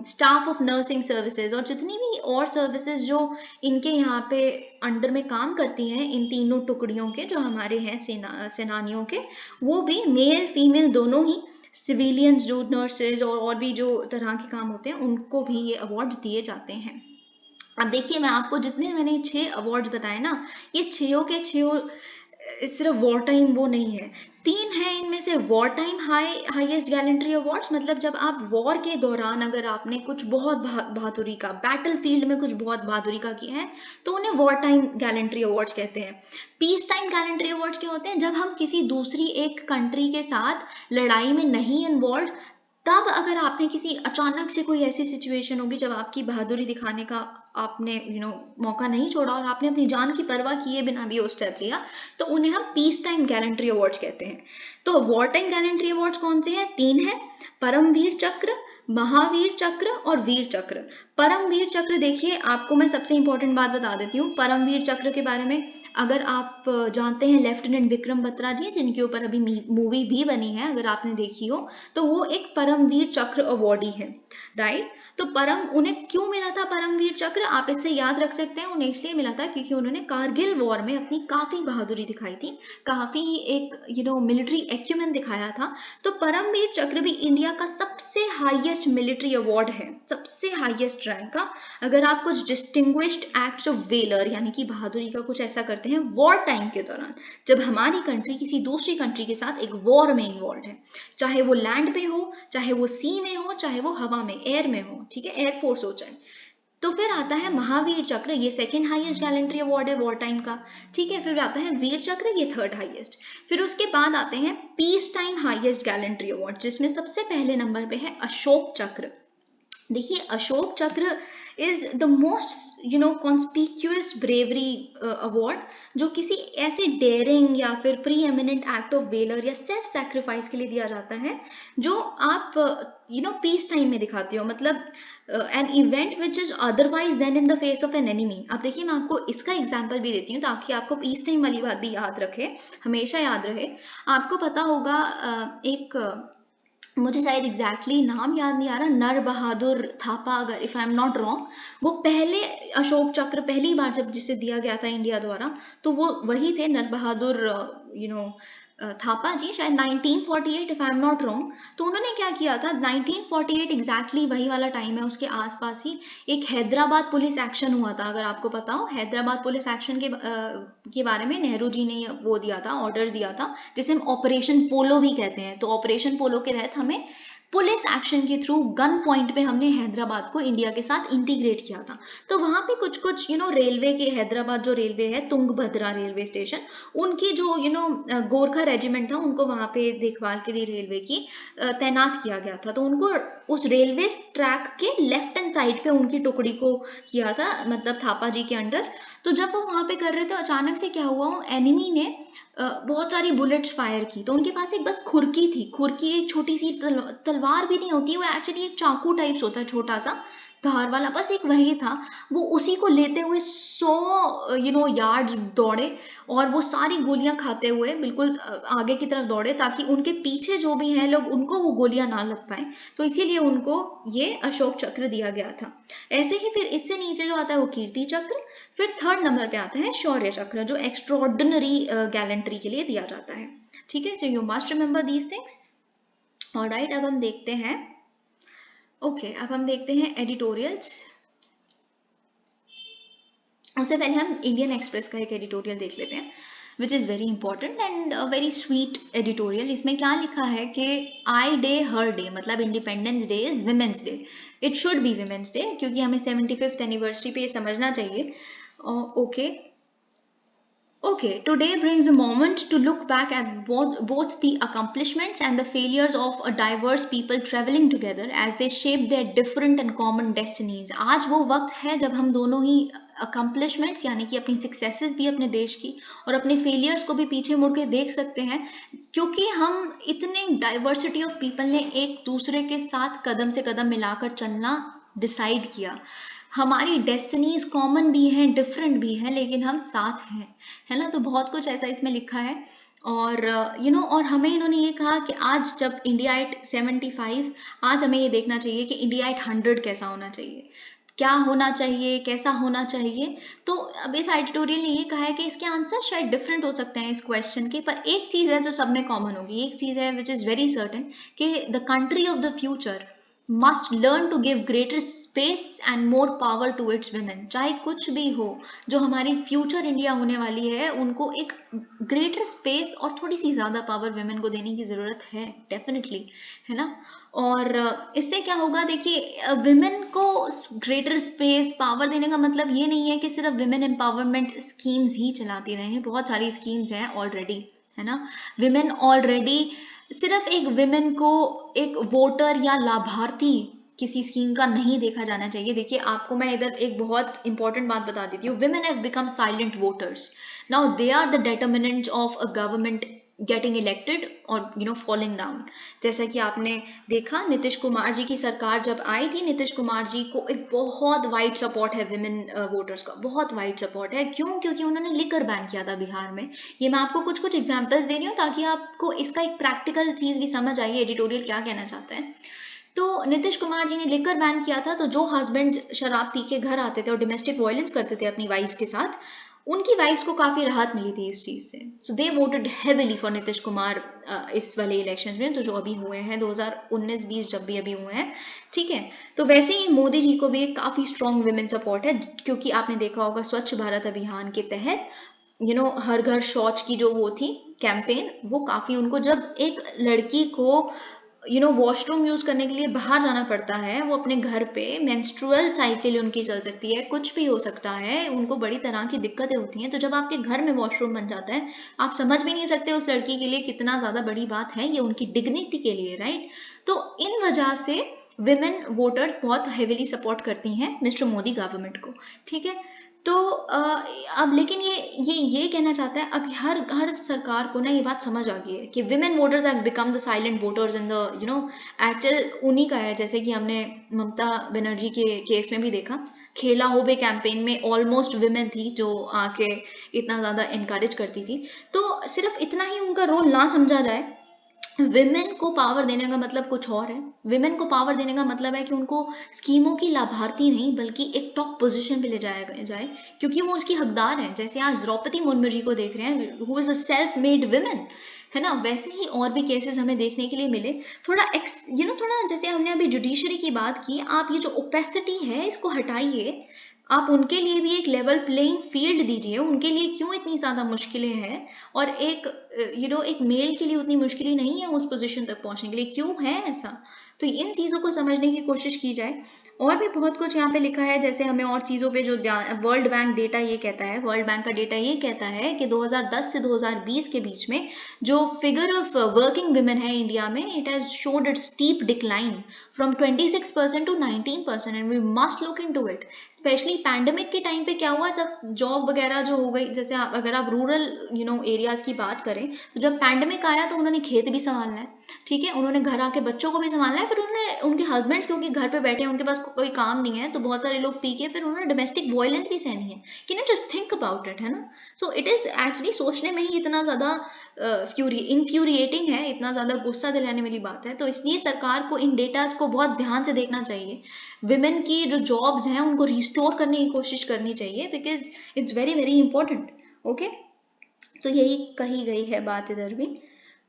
स्टाफ ऑफ नर्सिंग सर्विसेज और जितनी भी और सर्विसेज जो इनके यहाँ पे अंडर में काम करती हैं, इन तीनों टुकड़ियों के जो हमारे हैं सेनानियों के, वो भी मेल फीमेल दोनों ही, सिविलियंस जो नर्सेज और भी जो तरह के काम होते हैं, उनको भी ये अवार्ड्स दिए जाते हैं। अब देखिए, मैं आपको जितने मैंने 6 अवार्ड्स बताए ना, ये 6 के 6 सिर्फ वॉर टाइम वो नहीं है। 3 है इनमें से war time highest gallantry awards, मतलब जब आप वॉर के दौरान अगर आपने कुछ बहुत बहादुरी का, बैटल फील्ड में कुछ बहुत बहादुरी का किया है, तो उन्हें वॉर टाइम गैलेंट्री अवार्ड्स कहते हैं। पीस टाइम गैलेंट्री अवार्ड्स क्या होते हैं? जब हम किसी दूसरी एक कंट्री के साथ लड़ाई में नहीं इन्वॉल्व, तब अगर आपने किसी अचानक से कोई ऐसी सिचुएशन होगी जब आपकी बहादुरी दिखाने का आपने मौका नहीं छोड़ा और आपने अपनी जान की परवाह किए बिना भी वो स्टेप लिया, तो उन्हें हम पीस टाइम गैलेंट्री अवार्ड्स कहते हैं। तो वॉर टाइम गैलेंट्री अवार्ड्स कौन से हैं? 3 हैं, परमवीर चक्र, महावीर चक्र और वीर चक्र। परमवीर चक्र, देखिए आपको मैं सबसे इंपॉर्टेंट बात बता देती हूँ परमवीर चक्र के बारे में। अगर आप जानते हैं लेफ्टिनेंट विक्रम बत्रा जी, जिनके ऊपर अभी मूवी भी बनी है, अगर आपने देखी हो, तो वो एक परमवीर चक्र अवॉर्डी है, राइट। तो उन्हें क्यों मिला था परमवीर चक्र? आप इससे याद रख सकते हैं, उन्हें इसलिए मिला था क्योंकि उन्होंने कारगिल वॉर में अपनी काफी बहादुरी दिखाई थी, काफी एक मिलिट्री एक्यूमेन दिखाया था। तो परमवीर चक्र भी इंडिया का सबसे हाईएस्ट मिलिट्री अवार्ड है, सबसे हाईएस्ट रैंक का। अगर आप कुछ डिस्टिंग्विश्ड एक्ट्स ऑफ वेलर यानी कि बहादुरी का कुछ ऐसा करते हैं वॉर टाइम के दौरान, जब हमारी कंट्री किसी दूसरी कंट्री के साथ एक वॉर में इन्वॉल्व है, चाहे वो लैंड पे हो, चाहे वो सी में हो, चाहे वो हवा में, एयर में हो, ठीक है, एयरफोर्स हो चाहे, तो फिर आता है महावीर चक्र, ये सेकंड हाईएस्ट गैलेंट्री अवार्ड है वॉर टाइम का, ठीक है। फिर आता है वीर चक्र, ये थर्ड हाईएस्ट। फिर उसके बाद आते हैं peace time highest gallantry award, जिसमें सबसे पहले नंबर पे है अशोक चक्र। देखिए, अशोक चक्र is the most conspicuous bravery award, जो किसी ऐसे डेयरिंग या फिर pre eminent act of velar या सेल्फ सैक्रिफाइस के लिए दिया जाता है, जो आप पीस टाइम में दिखाते हो, मतलब an event which is otherwise than in the face of an enemy. अब देखिए, मैं आपको इसका एग्जाम्पल भी देती हूँ ताकि आपको पीस टाइम वाली बात भी याद रखे, हमेशा याद रहे। आपको पता होगा एक मुझे शायद नाम याद नहीं आ रहा, नर बहादुर थापा, अगर if I am not wrong, वो पहले अशोक चक्र पहली बार जब जिसे दिया गया था इंडिया द्वारा, तो वो वही थे, नर बहादुर थापा जी, शायद 1948 if I am not wrong. तो उन्होंने क्या किया था, 1948 एग्जैक्टली वही वाला टाइम है, उसके आसपास ही एक हैदराबाद पुलिस एक्शन हुआ था, अगर आपको पता हो। हैदराबाद पुलिस एक्शन के बारे में नेहरू जी ने वो दिया था, ऑर्डर दिया था, जिसे हम ऑपरेशन पोलो भी कहते हैं। तो ऑपरेशन पोलो के तहत हमें पुलिस एक्शन के थ्रू गन पॉइंट पे हमने हैदराबाद को इंडिया के साथ इंटीग्रेट किया था। तो वहां पे कुछ कुछ रेलवे के, हैदराबाद जो रेलवे है, तुंगभद्रा रेलवे स्टेशन, उनकी जो गोरखा रेजिमेंट था, उनको वहां पे देखभाल के लिए रेलवे की तैनात किया गया था। तो उनको उस रेलवे ट्रैक के लेफ्ट हैंड साइड पे उनकी टुकड़ी को किया था, मतलब थापा जी के अंडर। तो जब वो वहां पे कर रहे थे, अचानक से क्या हुआ, एनिमी ने बहुत सारी बुलेट्स फायर की। तो उनके पास एक बस खुरकी थी, खुरकी एक छोटी सी तलवार भी नहीं होती, वो एक्चुअली एक चाकू टाइप्स होता है, छोटा सा धार वाला, बस एक वही था। वो उसी को लेते हुए 100 यार्ड्स दौड़े, और वो सारी गोलियां खाते हुए बिल्कुल आगे की तरफ दौड़े, ताकि उनके पीछे जो भी हैं लोग, उनको वो गोलियां ना लग पाए। तो इसीलिए उनको ये अशोक चक्र दिया गया था। ऐसे ही फिर इससे नीचे जो आता है वो कीर्ति चक्र। फिर थर्ड नंबर पे आता है शौर्य चक्र, जो एक्स्ट्रॉर्डिनरी गैलेंट्री के लिए दिया जाता है। ठीक है, so you must remember these things. Alright, अब हम देखते हैं, अब हम देखते हैं एडिटोरियल्स। उससे पहले हम इंडियन एक्सप्रेस का एक एडिटोरियल देख लेते हैं, विच is very important and very sweet editorial. इसमें क्या लिखा है कि आई डे हर डे, मतलब independence day is women's day. It should be women's day, क्योंकि हमें 75th एनिवर्सरी पे ये समझना चाहिए। Okay, today brings a moment to look back at both the accomplishments and the failures of a diverse people traveling together as they shape their different and common destinies. आज वो वक्त है जब हम दोनों ही accomplishments, यानी कि अपनी successes भी अपने देश की, और अपने failures को भी पीछे मुड़ के देख सकते हैं, क्योंकि हम इतने diversity of people ने एक दूसरे के साथ कदम से कदम मिलाकर चलना डिसाइड किया। हमारी डेस्टिनीज कॉमन भी हैं, डिफरेंट भी हैं, लेकिन हम साथ हैं, है ना। तो बहुत कुछ ऐसा इसमें लिखा है। और और हमें इन्होंने ये कहा कि आज जब इंडिया एट 75, आज हमें ये देखना चाहिए कि इंडिया एट 100 कैसा होना चाहिए, क्या होना चाहिए, कैसा होना चाहिए। तो अब इस एडिटोरियल ने ये कहा है कि इसके आंसर शायद डिफरेंट हो सकते हैं इस क्वेश्चन के, पर एक चीज़ है जो सब में कॉमन होगी, एक चीज़ है विच इज़ वेरी सर्टेन, कि the country of the future must learn to give greater space and more power to its women। चाहे कुछ भी हो, जो हमारी फ्यूचर इंडिया होने वाली है, उनको एक ग्रेटर स्पेस और थोड़ी सी ज़्यादा पावर women को देने की ज़रूरत है, डेफिनेटली, है ना। और इससे क्या होगा, देखिए, विमेन को ग्रेटर स्पेस पावर देने का मतलब ये नहीं है कि सिर्फ विमेन एम्पावरमेंट स्कीम्स ही चलाती रहें, बहुत सारी स्कीम्स हैं ऑलरेडी, है ना। विमेन ऑलरेडी, सिर्फ एक विमेन को एक वोटर या लाभार्थी किसी स्कीम का नहीं देखा जाना चाहिए। देखिए, आपको मैं इधर एक बहुत इंपॉर्टेंट बात बता देती हूँ, women have become silent voters, now they are the determinants of a government getting elected और फॉलिंग डाउन। जैसा कि आपने देखा, नीतीश कुमार जी की सरकार जब आई थी, नीतीश कुमार जी को एक बहुत वाइड सपोर्ट है विमेन वोटर्स का, बहुत वाइड सपोर्ट है। क्यों? क्योंकि उन्होंने लिकर बैन किया था बिहार में। ये मैं आपको कुछ कुछ एग्जांपल्स दे रही हूँ ताकि आपको इसका एक प्रैक्टिकल चीज़ भी समझ आइए, एडिटोरियल क्या कहना चाहता है। तो नीतीश कुमार जी ने लिकर बैन किया था, तो जो हस्बैंड शराब पी के घर आते थे और डोमेस्टिक वायलेंस करते थे अपनी वाइफ्स के साथ, उनकी वाइफ्स को काफ़ी राहत मिली थी इस चीज़ से। So they voted heavily for Nitish Kumar इस वाले इलेक्शन में, तो जो अभी हुए हैं 2019-20 जब भी अभी हुए हैं, ठीक है। तो वैसे ही मोदी जी को भी काफ़ी स्ट्रॉन्ग विमेन सपोर्ट है, क्योंकि आपने देखा होगा स्वच्छ भारत अभियान के तहत हर घर शौच की जो वो थी कैंपेन, वो काफ़ी उनको, जब एक लड़की को वॉशरूम यूज करने के लिए बाहर जाना पड़ता है, वो अपने घर पे मेंस्ट्रुअल साइकिल उनकी चल सकती है, कुछ भी हो सकता है, उनको बड़ी तरह की दिक्कतें होती हैं। तो जब आपके घर में वॉशरूम बन जाता है, आप समझ भी नहीं सकते उस लड़की के लिए कितना ज्यादा बड़ी बात है ये, उनकी डिग्निटी के लिए, राइट। तो इन वजह से विमेन वोटर्स बहुत हेविली सपोर्ट करती हैं मिस्टर मोदी गवर्नमेंट को, ठीक है। तो अब लेकिन ये कहना चाहता है, अब हर सरकार को ना ये बात समझ आ गई है कि women voters have become the silent voters in the actual उन्हीं का है। जैसे कि हमने ममता बनर्जी के केस में भी देखा, खेला हो बे कैंपेन में ऑलमोस्ट विमेन थी जो आके इतना ज़्यादा इनकरेज करती थी। तो सिर्फ इतना ही उनका रोल ना समझा जाए, विमेन को पावर देने का मतलब कुछ और है। विमेन को पावर देने का मतलब है कि उनको स्कीमों की लाभार्थी नहीं बल्कि एक टॉप पोजीशन पे ले जाया जाए, क्योंकि वो उसकी हकदार है। जैसे आज द्रौपदी मुर्मू जी को देख रहे हैं, who is a self made women, है ना। वैसे ही और भी केसेस हमें देखने के लिए मिले। थोड़ा थोड़ा जैसे हमने अभी जुडिशरी की बात की, आप ये जो ओपेसिटी है इसको हटाइए, आप उनके लिए भी एक लेवल प्लेइंग फील्ड दीजिए। उनके लिए क्यों इतनी ज़्यादा मुश्किलें हैं, और एक एक मेल के लिए उतनी मुश्किलें नहीं है उस पोजीशन तक पहुंचने के लिए, क्यों है ऐसा। तो इन चीज़ों को समझने की कोशिश की जाए। और भी बहुत कुछ यहाँ पे लिखा है, जैसे हमें और चीज़ों पे जो वर्ल्ड बैंक डेटा ये कहता है, वर्ल्ड बैंक का डेटा ये कहता है कि 2010 से 2020 के बीच में जो फिगर ऑफ वर्किंग वुमेन है इंडिया में, it has showed it steep decline from 26% to 19%, and we must look into it. Specially pandemic के टाइम पे क्या हुआ, सब जॉब वगैरह जो हो गई, जैसे अगर आप रूरल एरियाज की बात करें, तो जब पैंडेमिक आया तो उन्होंने खेत भी संभालना है, ठीक है, उन्होंने घर आके बच्चों को भी संभालना है, फिर उन्होंने उनके हस्बैंड्स क्योंकि घर पे बैठे हैं, उनके पास कोई काम नहीं है, तो बहुत सारे लोग पी के फिर उन्होंने डोमेस्टिक वायलेंस भी सहनी है। कि ना, जस्ट थिंक अबाउट इट, है ना। सो इट इज एक्चुअली सोचने में ही इतना ज्यादा इन्फ्यूरिएटिंग है, इतना ज्यादा गुस्सा दिलाने वाली बात है। तो इसलिए सरकार को इन डेटास को बहुत ध्यान से देखना चाहिए। विमेन की जो जॉब्स हैं उनको रिस्टोर करने की कोशिश करनी चाहिए, because it's very very important. Okay, तो यही कही गई है बात इधर भी।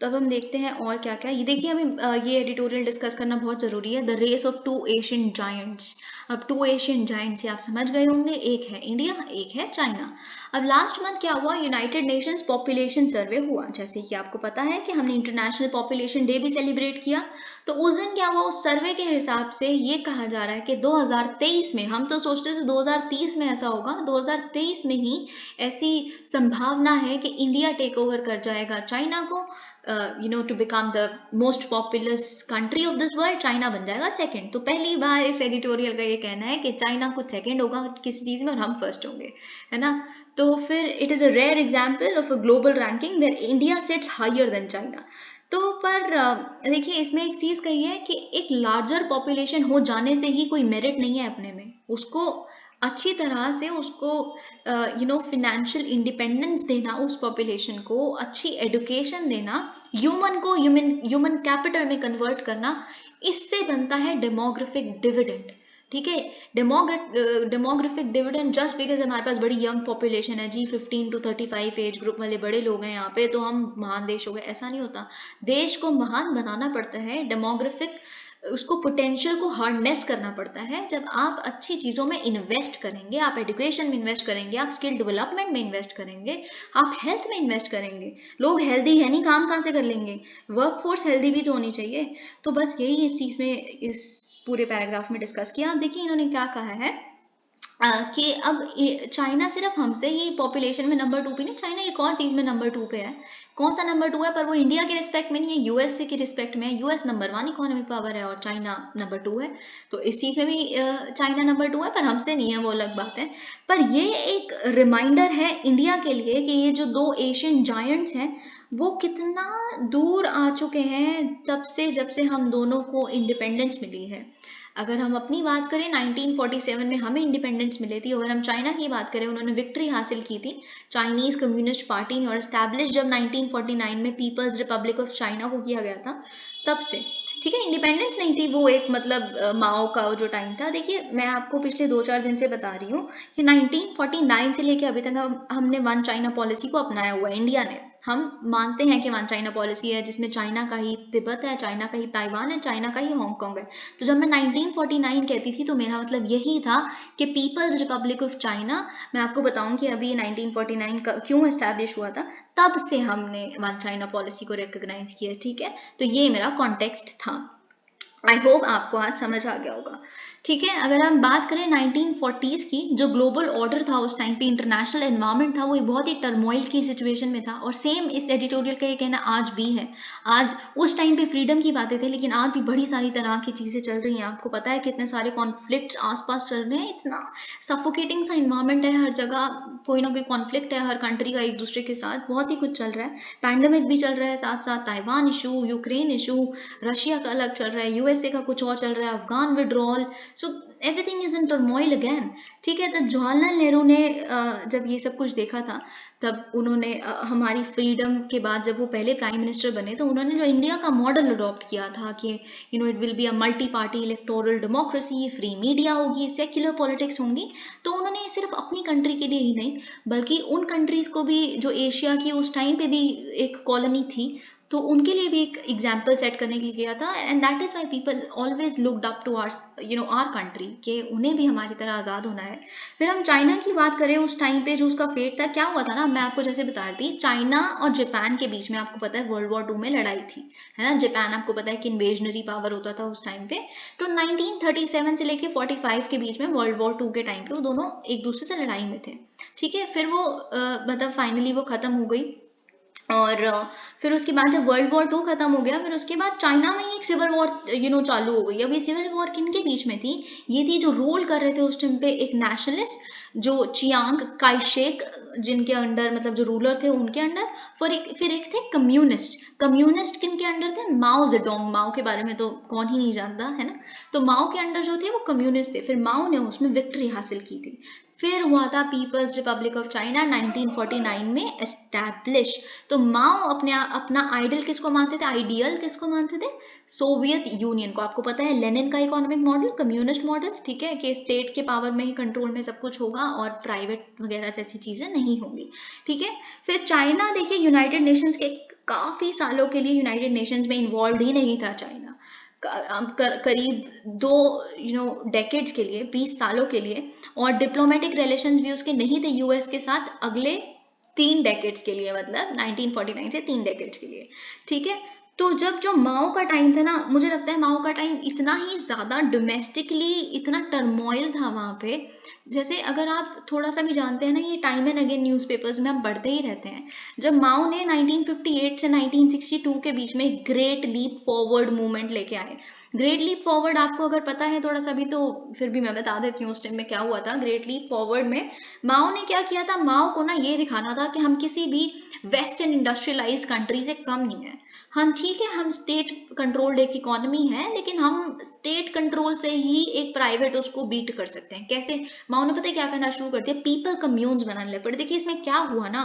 तो अब हम देखते हैं और क्या क्या। ये देखिए, हमें ये एडिटोरियल डिस्कस करना बहुत ज़रूरी है, the race of two Asian giants. अब टू एशियन जायंट्स से आप समझ गए होंगे, एक है इंडिया, एक है चाइना। अब लास्ट मंथ क्या हुआ, यूनाइटेड नेशंस पॉपुलेशन सर्वे हुआ। जैसे कि आपको पता है कि हमने इंटरनेशनल पॉपुलेशन डे भी सेलिब्रेट किया। तो उस दिन क्या हुआ, उस सर्वे के हिसाब से ये कहा जा रहा है कि 2023 में, हम तो सोचते थे 2030 में ऐसा होगा, 2023 में ही ऐसी संभावना है कि इंडिया टेक ओवर कर जाएगा चाइना को, to become the most populous country of this world. China बन जाएगा सेकंड। तो पहली बार इस एडिटोरियल का ये कहना है कि चाइना कुछ सेकंड होगा किसी चीज में और हम फर्स्ट होंगे, है ना। तो फिर it is a rare example of a global ranking where India sits higher than China. तो पर देखिए, इसमें एक चीज कही है कि एक लार्जर पॉपुलेशन हो जाने से ही कोई मेरिट नहीं है अपने में, उसको अच्छी तरह से उसको फिनेंशियल इंडिपेंडेंस देना, उस पॉपुलेशन को अच्छी एजुकेशन देना, ह्यूमन को ह्यूमन कैपिटल में कन्वर्ट करना, इससे बनता है डेमोग्राफिक डिविडेंड। ठीक है, डेमोग्राफिक डिविडेंड जस्ट बिकॉज हमारे पास बड़ी यंग पॉपुलेशन है जी, 15 to 35 एज ग्रुप वाले बड़े लोग हैं यहाँ पे, तो हम महान देश हो गए, ऐसा नहीं होता। देश को महान बनाना पड़ता है, डेमोग्राफिक उसको पोटेंशियल को हार्नेस करना पड़ता है। जब आप अच्छी चीज़ों में इन्वेस्ट करेंगे, आप एजुकेशन में इन्वेस्ट करेंगे, आप स्किल डेवलपमेंट में इन्वेस्ट करेंगे, आप हेल्थ में इन्वेस्ट करेंगे। लोग हेल्दी है नहीं, काम कहाँ से कर लेंगे, वर्क फोर्स हेल्दी भी तो होनी चाहिए। तो बस यही इस चीज़ में, इस पूरे पैराग्राफ में डिस्कस किया। आप देखिए इन्होंने क्या कहा है कि अब चाइना सिर्फ हमसे ही पॉपुलेशन में नंबर 2 पे नहीं, चाइना एक और चीज़ में नंबर 2 पे है। कौन सा नंबर 2 है, पर वो इंडिया के रिस्पेक्ट में नहीं है, यूएसए के रिस्पेक्ट में है। यूएस नंबर 1 इकोनॉमी पावर है और चाइना नंबर 2 है। तो इस चीज़ में भी चाइना नंबर 2 है, पर हमसे नहीं है, वो अलग बात है। पर ये एक रिमाइंडर है इंडिया के लिए कि ये जो दो एशियन जायंट्स हैं वो कितना दूर आ चुके हैं तब से, जब से हम दोनों को इंडिपेंडेंस मिली है। अगर हम अपनी बात करें, 1947 में हमें इंडिपेंडेंस मिली थी। अगर हम चाइना की बात करें, उन्होंने विक्ट्री हासिल की थी चाइनीज कम्युनिस्ट पार्टी ने, और एस्टैब्लिश जब 1949 में पीपल्स रिपब्लिक ऑफ चाइना को किया गया था, तब से। ठीक है, इंडिपेंडेंस नहीं थी वो, एक मतलब माओ का जो टाइम था। देखिए, मैं आपको पिछले 2-4 दिन से बता रही हूँ कि 1949 से लेकर अभी तक हमने वन चाइना पॉलिसी को अपनाया हुआ है इंडिया ने। हम मानते हैं कि वन चाइना पॉलिसी है, जिसमें चाइना का ही तिब्बत है, चाइना का ही ताइवान है, चाइना का ही हांगकांग है। तो जब मैं 1949 कहती थी तो मेरा मतलब यही था कि पीपल्स रिपब्लिक ऑफ चाइना, मैं आपको बताऊं कि अभी 1949 का क्यों एस्टैब्लिश हुआ था, तब से हमने वन चाइना पॉलिसी को रिकॉग्नाइज किया। ठीक है, तो ये मेरा कॉन्टेक्स्ट था। आई होप आपको आज समझ आ गया होगा। ठीक है, अगर हम बात करें 1940s की, जो ग्लोबल ऑर्डर था उस टाइम पे, इंटरनेशनल एनवायरनमेंट था, वो बहुत ही टर्मोइल की सिचुएशन में था। और सेम इस एडिटोरियल का ये कहना आज भी है। आज उस टाइम पे फ्रीडम की बातें थी, लेकिन आज भी बड़ी सारी तरह की चीज़ें चल रही हैं। आपको पता है कितने सारे कॉन्फ्लिक्ट्स आसपास चल रहे हैं, इतना सफोकेटिंग सा इन्वायरमेंट है, हर जगह कोई ना कोई कॉन्फ्लिक्ट है, हर कंट्री का एक दूसरे के साथ, बहुत ही कुछ चल रहा है। पैंडेमिक भी चल रहा है साथ साथ, Taiwan issue, Ukraine issue, Russia का अलग चल रहा है, यूएसए का कुछ और चल रहा है, Afghan withdrawal, so everything is in turmoil again. ठीक है, जब जवाहरलाल नेहरू ने जब ये सब कुछ देखा था, तब उन्होंने हमारी फ्रीडम के बाद जब वो पहले प्राइम मिनिस्टर बने, तो उन्होंने जो इंडिया का मॉडल अडॉप्ट किया था कि it will be a multi party electoral democracy, free media होगी, सेक्युलर पॉलिटिक्स होंगी, तो उन्होंने सिर्फ अपनी कंट्री के लिए ही नहीं बल्कि उन कंट्रीज को भी जो एशिया की उस टाइम पे भी एक कॉलोनी थी, तो उनके लिए भी एक एग्जाम्पल सेट करने के लिए किया था। And that is why people always looked up to our country, कि उन्हें भी हमारी तरह आज़ाद होना है। फिर हम चाइना की बात करें, उस टाइम पे जो उसका फेट था, क्या हुआ था ना, मैं आपको जैसे बता रही थी, चाइना और जापान के बीच में आपको पता है वर्ल्ड वॉर 2 में लड़ाई थी, है ना। जापान आपको पता है कि इन्वेजनरी पावर होता था उस टाइम पे। तो 1937 से लेके 45 के बीच में वर्ल्ड वॉर 2 के टाइम पे वो दोनों एक दूसरे से लड़ाई में थे। ठीक है, फिर वो मतलब फाइनली वो खत्म हो गई। और फिर उसके बाद जब वर्ल्ड वॉर 2 खत्म हो गया, फिर उसके बाद चाइना में एक सिविल वॉर चालू हो गई। अब ये सिविल वॉर किन के बीच में थी? ये थी जो रूल कर रहे थे उस टाइम पे एक नेशनलिस्ट जो चियांग काई शेक, जिनके अंडर मतलब जो रूलर थे उनके अंडर, फिर एक थे कम्युनिस्ट। कम्युनिस्ट किन के अंडर थे? माओ जेडोंग। माओ के बारे में तो कौन ही नहीं जानता, है ना। तो माओ के अंडर जो थे वो कम्युनिस्ट थे। फिर माओ ने उसमें विक्ट्री हासिल की थी। फिर हुआ था पीपल्स रिपब्लिक ऑफ चाइना 1949 में एस्टैब्लिश। तो माओ अपना आइडल किसको मानते थे, आइडियल किसको मानते थे? सोवियत यूनियन को। आपको पता है लेनिन का इकोनॉमिक मॉडल, कम्युनिस्ट मॉडल, ठीक है, कि स्टेट के पावर में ही कंट्रोल में सब कुछ होगा और प्राइवेट वगैरह जैसी चीजें नहीं होंगी। ठीक है, फिर चाइना देखिए यूनाइटेड नेशंस के काफी सालों के लिए यूनाइटेड नेशंस में इन्वॉल्व ही नहीं था चाइना। करीब 2 डेकेड्स के लिए, 20 सालों के लिए, और डिप्लोमेटिक रिलेशंस भी उसके नहीं थे यूएस के साथ अगले 3 डेकेड्स के लिए, मतलब 1949 से 3 डेकेड्स के लिए। ठीक है, तो जब जो माओ का टाइम था ना, मुझे लगता है माओ का टाइम इतना ही ज्यादा डोमेस्टिकली इतना टर्मोइल था वहां पे। जैसे अगर आप थोड़ा सा भी जानते हैं ना, ये टाइम एंड अगेन न्यूज़पेपर्स में हम पढ़ते ही रहते हैं, जब माओ ने 1958 से 1962 के बीच में ग्रेट लीप फॉरवर्ड मूवमेंट लेके आए। ग्रेट लीप फॉरवर्ड आपको अगर पता है थोड़ा सा भी, तो फिर भी मैं बता देती हूँ उस टाइम में क्या हुआ था। ग्रेट लीप फॉरवर्ड में माओ ने क्या किया था, माओ को ना ये दिखाना था कि हम किसी भी वेस्टर्न इंडस्ट्रियलाइज कंट्री से कम नहीं है। हम ठीक है, हम स्टेट कंट्रोल्ड एक इकोनॉमी है, लेकिन हम स्टेट कंट्रोल से ही एक प्राइवेट उसको बीट कर सकते हैं। कैसे? माओ ने पता है क्या करना शुरू कर दिया, पीपल कम्यून्स बनाने लगे पड़े। देखिए इसमें क्या हुआ ना,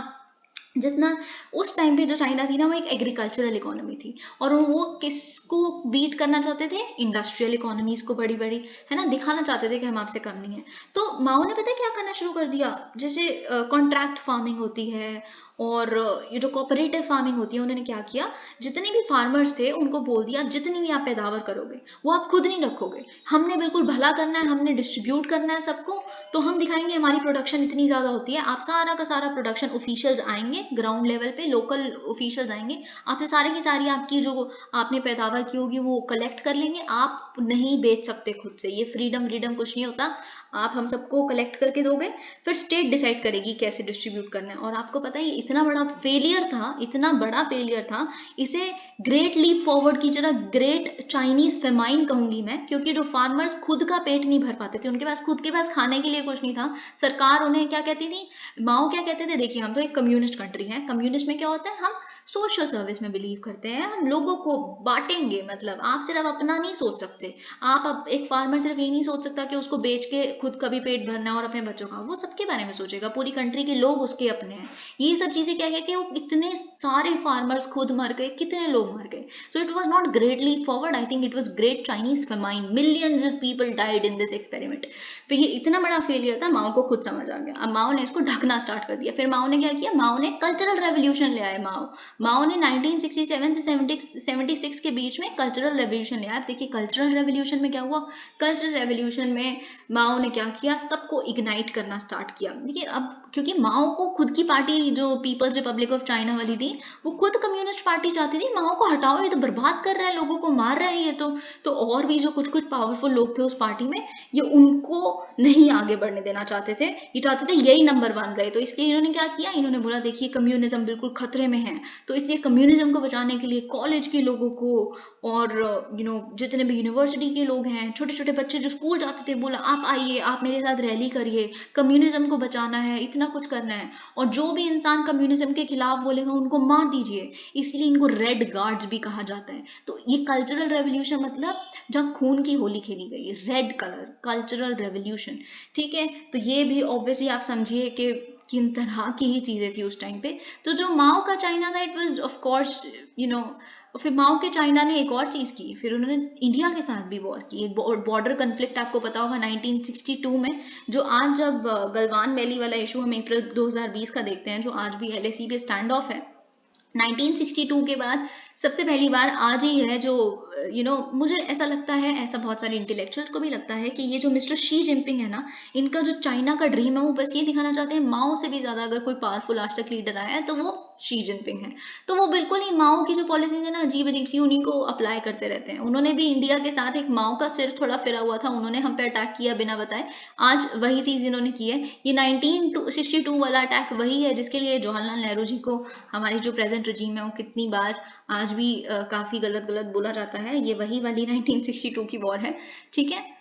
जितना उस टाइम पे जो चाइना थी ना, वो एक एग्रीकल्चरल इकोनॉमी थी, और वो किसको बीट करना चाहते थे? इंडस्ट्रियल इकोनॉमीज को, बड़ी बड़ी, है ना, दिखाना चाहते थे कि हम आपसे कम नहीं है। तो माओ ने पता है क्या करना शुरू कर दिया, जैसे कॉन्ट्रैक्ट फार्मिंग होती है और ये जो कोऑपरेटिव फार्मिंग होती है, उन्होंने क्या किया, जितने भी फार्मर्स थे उनको बोल दिया जितनी भी आप पैदावार करोगे वो आप खुद नहीं रखोगे, हमने बिल्कुल भला करना है, हमने डिस्ट्रीब्यूट करना है सबको। तो हम दिखाएंगे हमारी प्रोडक्शन इतनी ज़्यादा होती है, आप सारा का सारा प्रोडक्शन, ऑफिशियल्स आएंगे ग्राउंड लेवल पे, लोकल ऑफिशियल्स आएंगे, आपसे सारी की सारी आपकी जो आपने पैदावार की होगी वो कलेक्ट कर लेंगे, आप नहीं बेच सकते खुद से। ये फ्रीडम कुछ नहीं होता, आप हम सबको कलेक्ट करके दोगे, फिर स्टेट डिसाइड करेगी कैसे डिस्ट्रीब्यूट करना है। और आपको पता है ये इतना बड़ा फेलियर था, इतना बड़ा फेलियर था, इसे ग्रेट लीप फॉरवर्ड की जगह ग्रेट चाइनीज फेमाइन कहूंगी मैं, क्योंकि जो फार्मर्स खुद का पेट नहीं भर पाते थे, उनके पास खुद के पास खाने के लिए कुछ नहीं था, सरकार उन्हें क्या कहती थी, माओ क्या कहते थे, देखिए हम तो एक कम्युनिस्ट कंट्री है, कम्युनिस्ट में क्या होता है, हम सोशल सर्विस में बिलीव करते हैं, हम लोगों को बांटेंगे, मतलब आप सिर्फ अपना नहीं सोच सकते, आप अब एक फार्मर सिर्फ ये नहीं सोच सकता कि उसको बेच के खुद का भी पेट भरना है और अपने बच्चों का, वो सबके बारे में सोचेगा, पूरी कंट्री के लोग उसके अपने हैं। ये सब चीजें क्या है कि वो इतने सारे फार्मर्स खुद मर गए, कितने लोग मर गए। So it was not great leap forward, I think it was great Chinese famine, millions of people died in this experiment. फिर ये इतना बड़ा फेलियर था, माओ को खुद समझ आ गया, अब माओ ने इसको ढकना स्टार्ट कर दिया। फिर माओ ने क्या किया, माओ ने कल्चरल रेवोल्यूशन ले आए। माओ ने 1967 से 76 के बीच में कल्चरल रेवोल्यूशन ले आया। देखिए कल्चरल रेवोल्यूशन में क्या हुआ, कल्चरल रेवोल्यूशन में माओ ने क्या किया, सबको इग्नाइट करना स्टार्ट किया। देखिए अब क्योंकि माओ को खुद की पार्टी जो पीपल्स रिपब्लिक ऑफ चाइना वाली थी, वो खुद कम्युनिस्ट पार्टी चाहती थी, माओ को हटाओ, ये तो बर्बाद कर रहा है, लोगों को मार रहा है ये तो और भी जो कुछ पावरफुल लोग थे उस पार्टी में, ये उनको नहीं आगे बढ़ने देना चाहते थे, ये चाहते थे यही नंबर 1 रहे। तो इसलिए इन्होंने क्या किया, इन्होंने बोला देखिए कम्युनिज्म बिल्कुल खतरे में है, तो इसलिए कम्युनिज्म को बचाने के लिए कॉलेज के लोगों को और जितने भी यूनिवर्सिटी के लोग हैं, छोटे छोटे बच्चे जो स्कूल जाते थे, बोला आप आइए, आप मेरे साथ रैली करिए, कम्युनिज्म को बचाना है, इतना कुछ करना है, और जो भी इंसान कम्युनिज्म के खिलाफ बोलेगा उनको मार दीजिए। इसलिए इनको रेड गार्ड्स भी कहा जाता है। तो ये कल्चरल रेवोल्यूशन मतलब जहाँ खून की होली खेली गई, रेड कलर, कल्चरल रेवोल्यूशन। ठीक है, तो ये भी ऑब्वियसली आप समझिए कि किन तरह की ही चीजें थी उस टाइम पे। तो जो माओ का चाइना था, इट वाज ऑफ कोर्स फिर माओ के चाइना ने एक और चीज की, फिर उन्होंने इंडिया के साथ भी वॉर की, एक बॉर्डर कन्फ्लिक्ट आपको पता होगा 1962 में, जो आज जब गलवान वैली वाला इशू हम अप्रैल 2020 का देखते हैं, जो आज भी LAC पे स्टैंड ऑफ है, 1962 के बाद सबसे पहली बार आज ही है जो मुझे ऐसा लगता है, ऐसा बहुत सारे इंटेलेक्चुअल्स को भी लगता है कि ये जो मिस्टर शी जिनपिंग है ना, इनका जो चाइना का ड्रीम है वो बस ये दिखाना चाहते हैं माओ से भी ज्यादा अगर कोई पावरफुल आज तक लीडर आया है तो वो शी जिनपिंग है। तो वो बिल्कुल ही माओ की जो पॉलिसीज है ना, अजीब अजीब सी, उन्हीं को अप्लाई करते रहते हैं। उन्होंने भी इंडिया के साथ एक माओ का सिर थोड़ा फिरा हुआ था, उन्होंने हम पे अटैक किया बिना बताए, आज वही चीज इन्होंने की है। ये 1962 वाला अटैक वही है जिसके लिए जवाहरलाल नेहरू जी को हमारी जो प्रेजेंट रजीम है वो कितनी बार आज भी काफी गलत गलत बोला जाता है। ये वही वाली 1962 की वॉर है। ठीक है,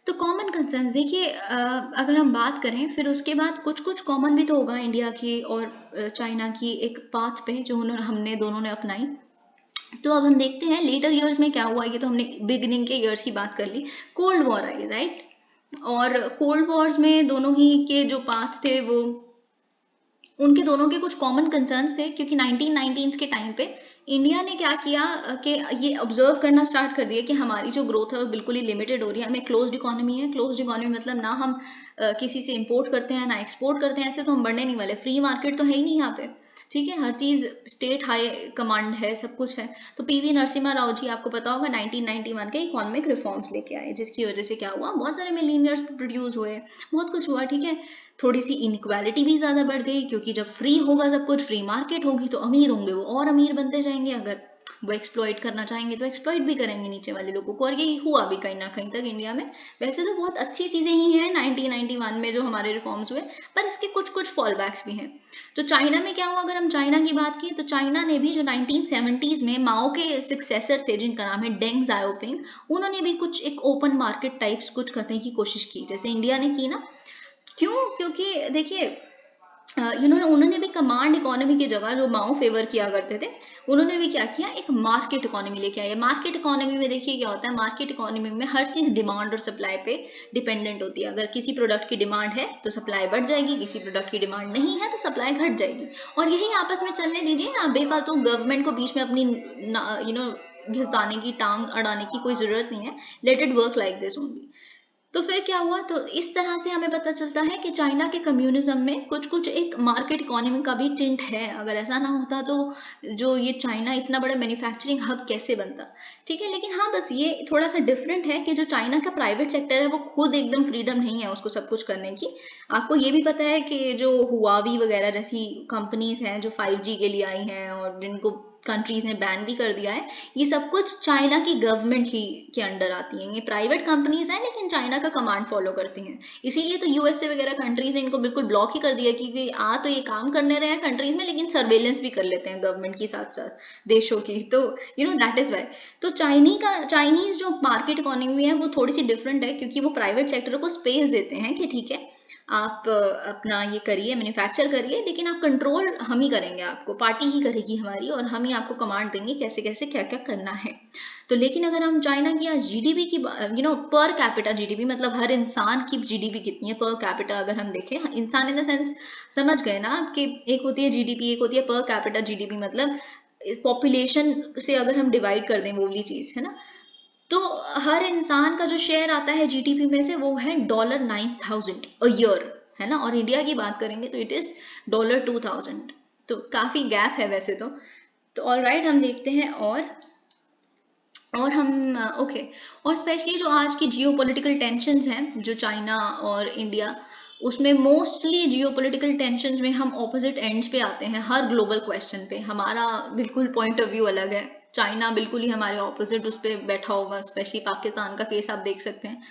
तो कॉमन कंसर्न्स देखिए, अगर हम बात करें फिर उसके बाद कुछ कुछ कॉमन भी तो होगा इंडिया की और चाइना की एक पाथ पे जो हमने दोनों ने अपनाई। तो अब हम देखते हैं लेटर ईयर्स में क्या हुआ। ये तो हमने बिगिनिंग के ईयर्स की बात कर ली। कोल्ड वॉर आई, राइट, और कोल्ड वॉर्स में दोनों ही के जो पाथ थे वो, उनके दोनों के कुछ कॉमन कंसर्न्स थे, क्योंकि 1919 के टाइम पे इंडिया ने क्या किया कि ये ऑब्जर्व करना स्टार्ट कर दिया कि हमारी जो ग्रोथ है वो बिल्कुल ही लिमिटेड हो रही है। हमें क्लोज्ड इकोनॉमी है। क्लोज्ड इकोनॉमी मतलब ना हम किसी से इंपोर्ट करते हैं ना एक्सपोर्ट करते हैं, ऐसे तो हम बढ़ने नहीं वाले। फ्री मार्केट तो है ही नहीं यहाँ पे। ठीक है, हर चीज स्टेट हाई कमांड है, सब कुछ है। तो PV नरसिम्हा राव जी, आपको पता होगा, 1991 के इकोनॉमिक रिफॉर्म्स लेके आए, जिसकी वजह से क्या हुआ, बहुत सारे मिलीनियर्स प्रोड्यूस हुए, बहुत कुछ हुआ। ठीक है, थोड़ी सी इनइक्वालिटी भी ज्यादा बढ़ गई, क्योंकि जब फ्री होगा सब कुछ, फ्री मार्केट होगी, तो अमीर होंगे वो और अमीर बनते जाएंगे। अगर वो एक्सप्लॉइट करना चाहेंगे तो एक्सप्लॉइट भी करेंगे नीचे वाले लोगों को, और यही हुआ भी कहीं ना कहीं तक इंडिया में। वैसे तो बहुत अच्छी चीजें ही हैं 1991 में जो हमारे रिफॉर्म्स हुए, पर इसके कुछ कुछ फॉल बैक्स भी हैं। तो चाइना में क्या हुआ, अगर हम चाइना की बात की, तो चाइना ने भी जो 1970s में माओ के सक्सेसर थे जिनका नाम है डेंग जाओपिंग, उन्होंने भी कुछ एक ओपन मार्केट टाइप्स कुछ करने की कोशिश की, जैसे इंडिया ने की ना। क्यों? क्योंकि देखिए, उन्होंने भी कमांड इकोनॉमी की जगह जो माओ फेवर किया करते थे, उन्होंने भी क्या किया, एक मार्केट इकोनॉमी लेके आए। मार्केट इकोनॉमी में देखिए क्या होता है, मार्केट इकोनॉमी में हर चीज डिमांड और सप्लाई पे डिपेंडेंट होती है। अगर किसी प्रोडक्ट की डिमांड है तो सप्लाई बढ़ जाएगी, किसी प्रोडक्ट की डिमांड नहीं है तो सप्लाई घट जाएगी, और यही आपस में चलने दीजिए ना। बेफालतू गवर्नमेंट को बीच में अपनी घिसाने की, टांग अड़ाने की कोई जरूरत नहीं है। Let it work like this only. तो फिर क्या हुआ, तो इस तरह से हमें पता चलता है कि चाइना के कम्युनिज्म में कुछ कुछ एक मार्केट इकोनॉमी का भी टिंट है। अगर ऐसा ना होता तो जो ये चाइना इतना बड़ा मैन्युफैक्चरिंग हब कैसे बनता। ठीक है, लेकिन हाँ, बस ये थोड़ा सा डिफरेंट है कि जो चाइना का प्राइवेट सेक्टर है वो खुद एकदम फ्रीडम नहीं है उसको सब कुछ करने की। आपको ये भी पता है कि जो हुआवी वगैरह जैसी कंपनीज हैं जो 5G के लिए आई हैं और जिनको कंट्रीज ने बैन भी कर दिया है, ये सब कुछ चाइना की गवर्नमेंट ही के अंडर आती हैं। ये प्राइवेट कंपनीज हैं लेकिन चाइना का कमांड फॉलो करती हैं। इसीलिए तो USA वगैरह कंट्रीज ने इनको बिल्कुल ब्लॉक ही कर दिया कि आ तो ये काम करने रहे हैं कंट्रीज में, लेकिन सर्वेलेंस भी कर लेते हैं गवर्नमेंट की साथ साथ देशों की। तो दैट इज वाई। तो चाइनीज जो मार्केट इकोनॉमी है वो थोड़ी सी डिफरेंट है, क्योंकि वो प्राइवेट सेक्टर को स्पेस देते हैं कि ठीक है, आप अपना ये करिए, मैन्युफैक्चर करिए, लेकिन आप कंट्रोल हम ही करेंगे, आपको पार्टी ही करेगी हमारी, और हम ही आपको कमांड देंगे कैसे कैसे क्या क्या करना है। तो लेकिन अगर हम चाइना की आज GDP की पर कैपिटा GDP, मतलब हर इंसान की GDP कितनी है पर कैपिटा, अगर हम देखें, इंसान इन द सेंस समझ गए ना कि एक होती है GDP, एक होती है पर कैपिटा GDP, मतलब पॉपुलेशन से अगर हम डिवाइड कर दें वो वाली चीज है ना। तो हर इंसान का जो शेयर आता है GDP में से वो है $9,000 अ ईयर, है ना। और इंडिया की बात करेंगे तो इट इज $2,000। तो काफी गैप है वैसे तो ऑलराइट, हम देखते हैं और हम ओके। और स्पेशली जो आज की जियोपॉलिटिकल टेंशंस हैं जो चाइना और इंडिया, उसमें मोस्टली जियोपॉलिटिकल टेंशंस में हम ऑपोजिट एंड्स पे आते हैं। हर ग्लोबल क्वेश्चन पे हमारा बिल्कुल पॉइंट ऑफ व्यू अलग है। चाइना बिल्कुल ही हमारे ऑपोजिट उस पर बैठा होगा, स्पेशली पाकिस्तान का केस आप देख सकते हैं।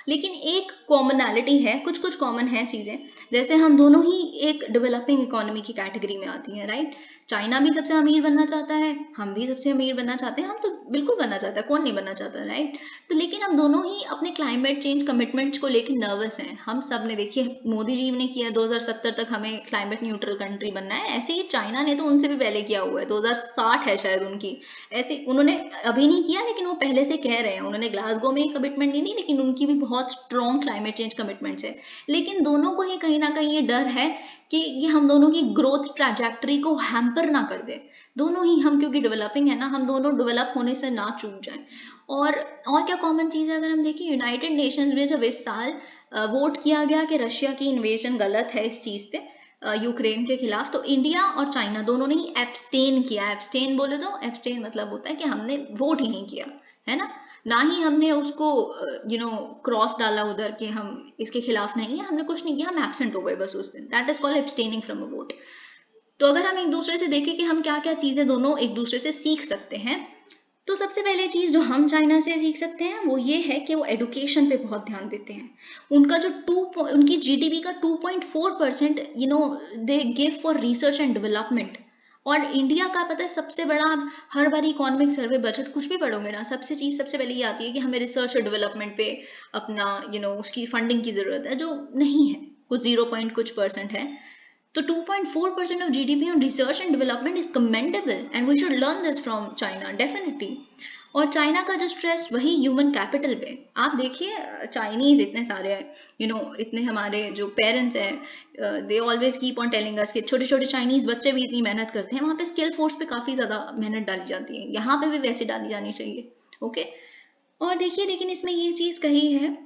लेकिन एक कॉमनैलिटी है, कुछ कुछ कॉमन है चीजें, जैसे हम दोनों ही एक डेवलपिंग इकोनॉमी की कैटेगरी में आती हैं, राइट। चाइना भी सबसे अमीर बनना चाहता है, हम भी सबसे अमीर बनना चाहते हैं, हम तो बिल्कुल बनना चाहता है, कौन नहीं बनना चाहता, राइट? तो लेकिन हम दोनों ही अपने क्लाइमेट चेंज कमिटमेंट्स को लेकर नर्वस हैं। हम सब ने, देखिए मोदी जी ने किया 2070 तक हमें क्लाइमेट न्यूट्रल कंट्री बनना है, ऐसे ही चाइना ने तो उनसे भी पहले किया हुआ है, 2060 है शायद उनकी। ऐसे उन्होंने अभी नहीं किया, लेकिन वो पहले से कह रहे हैं, उन्होंने ग्लासगो में कमिटमेंट नहीं दी, लेकिन उनकी भी बहुत स्ट्रॉन्ग क्लाइमेट चेंज कमिटमेंट्स है। लेकिन दोनों को ही कहीं ना कहीं ये डर है कि ये हम दोनों की ग्रोथ ट्रैजेक्टरी को हैम्पर ना कर दे। दोनों ही हम, क्योंकि डेवलपिंग है ना, हम दोनों डेवलप होने से ना चूक जाए। और क्या कॉमन चीज़ है, अगर हम देखें यूनाइटेड नेशंस में जब इस साल वोट किया गया कि रशिया की इन्वेजन गलत है इस चीज़ पे, यूक्रेन के खिलाफ, तो इंडिया और चाइना दोनों ने ही एब्सटेन किया। एब्सटेन बोले तो एब्सटेन मतलब होता है कि हमने वोट ही नहीं किया, है ना ही हमने उसको क्रॉस डाला उधर कि हम इसके खिलाफ नहीं है, हमने कुछ नहीं किया, हम एब्सेंट हो गए बस उस दिन। That is called abstaining from a vote. तो अगर हम एक दूसरे से देखें कि हम क्या क्या चीजें दोनों एक दूसरे से सीख सकते हैं, तो सबसे पहले चीज जो हम चाइना से सीख सकते हैं वो ये है कि वो एडुकेशन पे बहुत ध्यान देते हैं। उनका जो उनकी जीडीपी का 2.4% they give for research and development. और इंडिया का पता है सबसे बड़ा, आप हर बार इकोनॉमिक सर्वे बजट कुछ भी पढ़ोगे ना, सबसे पहले ये आती है कि हमें रिसर्च और डेवलपमेंट पे अपना उसकी फंडिंग की जरूरत है, जो नहीं है, कुछ 0 कुछ % है। तो 2.4% of GDP on research and development is commendable and we should learn this from China definitely. और चाइना का जो स्ट्रेस वही ह्यूमन कैपिटल पे। आप देखिए चाइनीज इतने सारे इतने हमारे जो पेरेंट्स हैं, they always keep on telling us कि छोटे छोटे चाइनीज बच्चे भी इतनी मेहनत करते हैं, वहाँ पे स्किल फोर्स पे काफ़ी ज़्यादा मेहनत डाली जाती है, यहाँ पे भी वैसे डाली जानी चाहिए। ओके। और देखिए, लेकिन इसमें ये चीज़ कही है,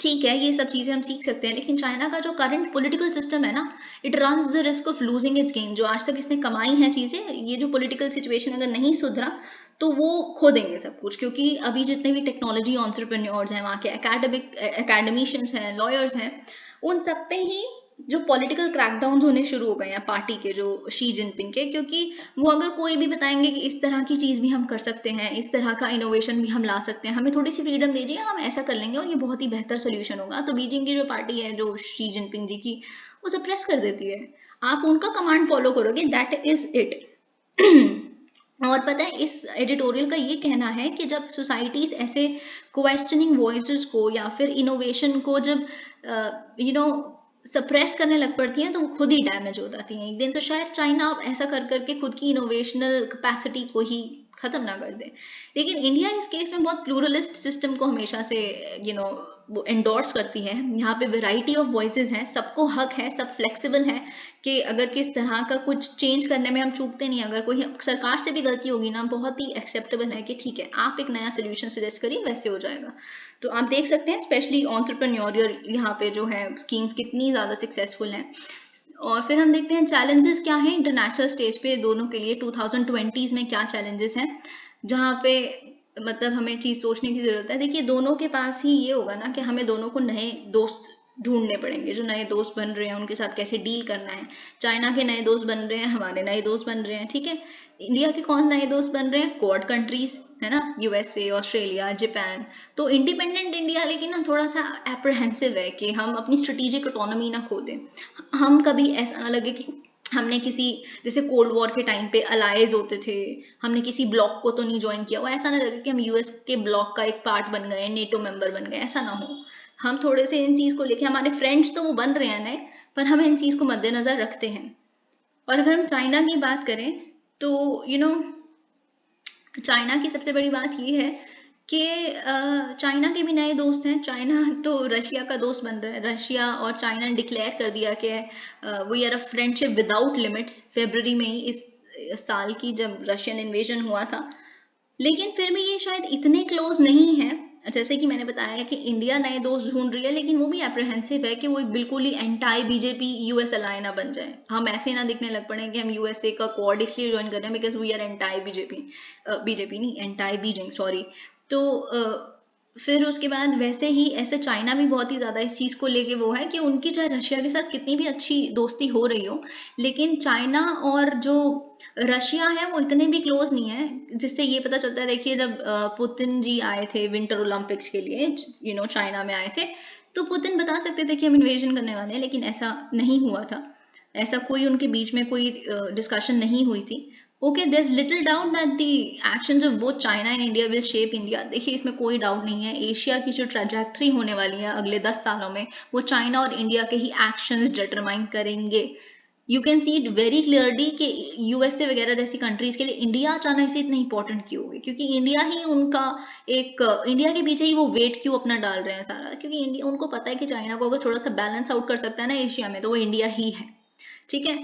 ठीक है ये सब चीज़ें हम सीख सकते हैं, लेकिन चाइना का जो करंट पॉलिटिकल सिस्टम है ना, it runs the risk of losing its gain. जो आज तक इसने कमाई हैं चीज़ें, ये जो पॉलिटिकल सिचुएशन अगर नहीं सुधरा तो वो खो देंगे सब कुछ। क्योंकि अभी जितने भी टेक्नोलॉजी एंटरप्रेन्योर्स हैं, वहाँ के एकेडमिशियंस हैं, लॉयर्स हैं, उन सब पे ही जो पॉलिटिकल क्रैकडाउन होने शुरू हो गए हैं पार्टी के, जो शी जिनपिंग के। क्योंकि वो अगर कोई भी बताएंगे कि इस तरह की चीज़ भी हम कर सकते हैं, इस तरह का इनोवेशन भी हम ला सकते हैं, हमें थोड़ी सी फ्रीडम दीजिए, हम ऐसा कर लेंगे और ये बहुत ही बेहतर सोल्यूशन होगा, तो बीजिंग की जो पार्टी है, जो शी जिनपिंग जी की, वो सप्रेस कर देती है। आप उनका कमांड फॉलो करोगे, दैट इज इट। और पता है, इस एडिटोरियल का ये कहना है कि जब सोसाइटीज ऐसे क्वेश्चनिंग वॉइसेस को या फिर इनोवेशन को जब सप्रेस करने लग पड़ती हैं, तो वो खुद ही डैमेज हो जाती हैं एक दिन। तो शायद चाइना अब ऐसा कर करके खुद की इनोवेशनल कैपेसिटी को ही खत्म ना कर दे। लेकिन इंडिया इस केस में बहुत प्लूरलिस्ट सिस्टम को हमेशा से वो एंडोर्स करती है। यहाँ पे वैरायटी ऑफ वॉइसेस हैं, सबको हक है, सब फ्लेक्सिबल हैं कि अगर किस तरह का कुछ चेंज करने में हम चूकते नहीं। अगर कोई सरकार से भी गलती होगी ना, बहुत ही एक्सेप्टेबल है कि ठीक है आप एक नया सोल्यूशन सजेस्ट करिए, वैसे हो जाएगा। तो आप देख सकते हैं स्पेशली एंटरप्रेन्योरियल यहाँ पे जो है स्कीम्स कितनी ज़्यादा सक्सेसफुल हैं। और फिर हम देखते हैं चैलेंजेस क्या हैं इंटरनेशनल स्टेज पे दोनों के लिए, 2020s में क्या चैलेंजेस हैं, जहाँ पे मतलब हमें चीज़ सोचने की ज़रूरत है। देखिए दोनों के पास ही ये होगा ना कि हमें दोनों को नए दोस्त ढूंढने पड़ेंगे। जो नए दोस्त बन रहे हैं उनके साथ कैसे डील करना है। चाइना के नए दोस्त बन रहे हैं, हमारे नए दोस्त बन रहे हैं, ठीक है। इंडिया के कौन नए दोस्त बन रहे हैं? क्वाड कंट्रीज, है ना, यूएसए, ऑस्ट्रेलिया, जापान। तो इंडिपेंडेंट इंडिया लेकिन ना थोड़ा सा एप्रहेंसिव है कि हम अपनी स्ट्रेटेजिक ऑटोनॉमी ना खो दें। हम कभी ऐसा ना लगे कि हमने किसी, जैसे कोल्ड वॉर के टाइम पे अलाइज होते थे, हमने किसी ब्लॉक को तो नहीं ज्वाइन किया, वो ऐसा ना लगे कि हम यूएस के ब्लॉक का एक पार्ट बन गए, नेटो मेंबर बन गए, ऐसा ना हो। हम थोड़े से इन चीज़ को लेके, हमारे फ्रेंड्स तो वो बन रहे हैं नए, पर हम इन चीज़ को मद्देनजर रखते हैं। और अगर हम चाइना की बात करें तो चाइना की सबसे बड़ी बात ये है कि चाइना के भी नए दोस्त हैं। चाइना तो रशिया का दोस्त बन रहा है। रशिया और चाइना ने डिक्लेयर कर दिया कि we are a friendship without limits, February में ही इस साल की, जब रशियन इन्वेजन हुआ था। लेकिन फिर भी ये शायद इतने क्लोज नहीं है। जैसे कि मैंने बताया कि इंडिया नए दोस्त ढूंढ रही है, लेकिन वो भी एप्रीहेंसिव है कि वो एक बिल्कुल ही एंटाई बीजेपी यूएस अलाय ना बन जाए। हम ऐसे ना दिखने लग पड़े कि हम यूएसए का क्वाड इसलिए ज्वाइन कर रहे हैं because we are anti BJP, BJP नहीं, एंटाई बीजिंग, सॉरी। तो फिर उसके बाद वैसे ही ऐसे चाइना भी बहुत ही ज़्यादा इस चीज़ को लेके वो है कि उनकी चाहे रशिया के साथ कितनी भी अच्छी दोस्ती हो रही हो, लेकिन चाइना और जो रशिया है वो इतने भी क्लोज नहीं है। जिससे ये पता चलता है, देखिए जब पुतिन जी आए थे विंटर ओलंपिक्स के लिए, चाइना में आए थे, तो पुतिन बता सकते थे कि हम इन्वेजन करने वाले हैं, लेकिन ऐसा नहीं हुआ था। ऐसा कोई उनके बीच में कोई डिस्कशन नहीं हुई थी। Okay, there is little doubt that the actions of both China and India will shape India. देखिए इसमें कोई डाउट नहीं है, एशिया की जो ट्रेजेक्ट्री होने वाली है अगले 10 सालों में वो चाइना और इंडिया के ही एक्शंस डिटरमाइन करेंगे। You can see it very clearly कि यूएसए वगैरह जैसी कंट्रीज के लिए इंडिया अचानक से इतना इंपॉर्टेंट क्यों हो गई, क्योंकि इंडिया ही उनका एक, इंडिया के पीछे ही वो वेट क्यों अपना डाल रहे हैं सारा, क्योंकि इंडिया, उनको पता है कि चाइना को अगर थोड़ा सा बैलेंस आउट कर सकता है ना एशिया में तो वो इंडिया ही है। ठीक है,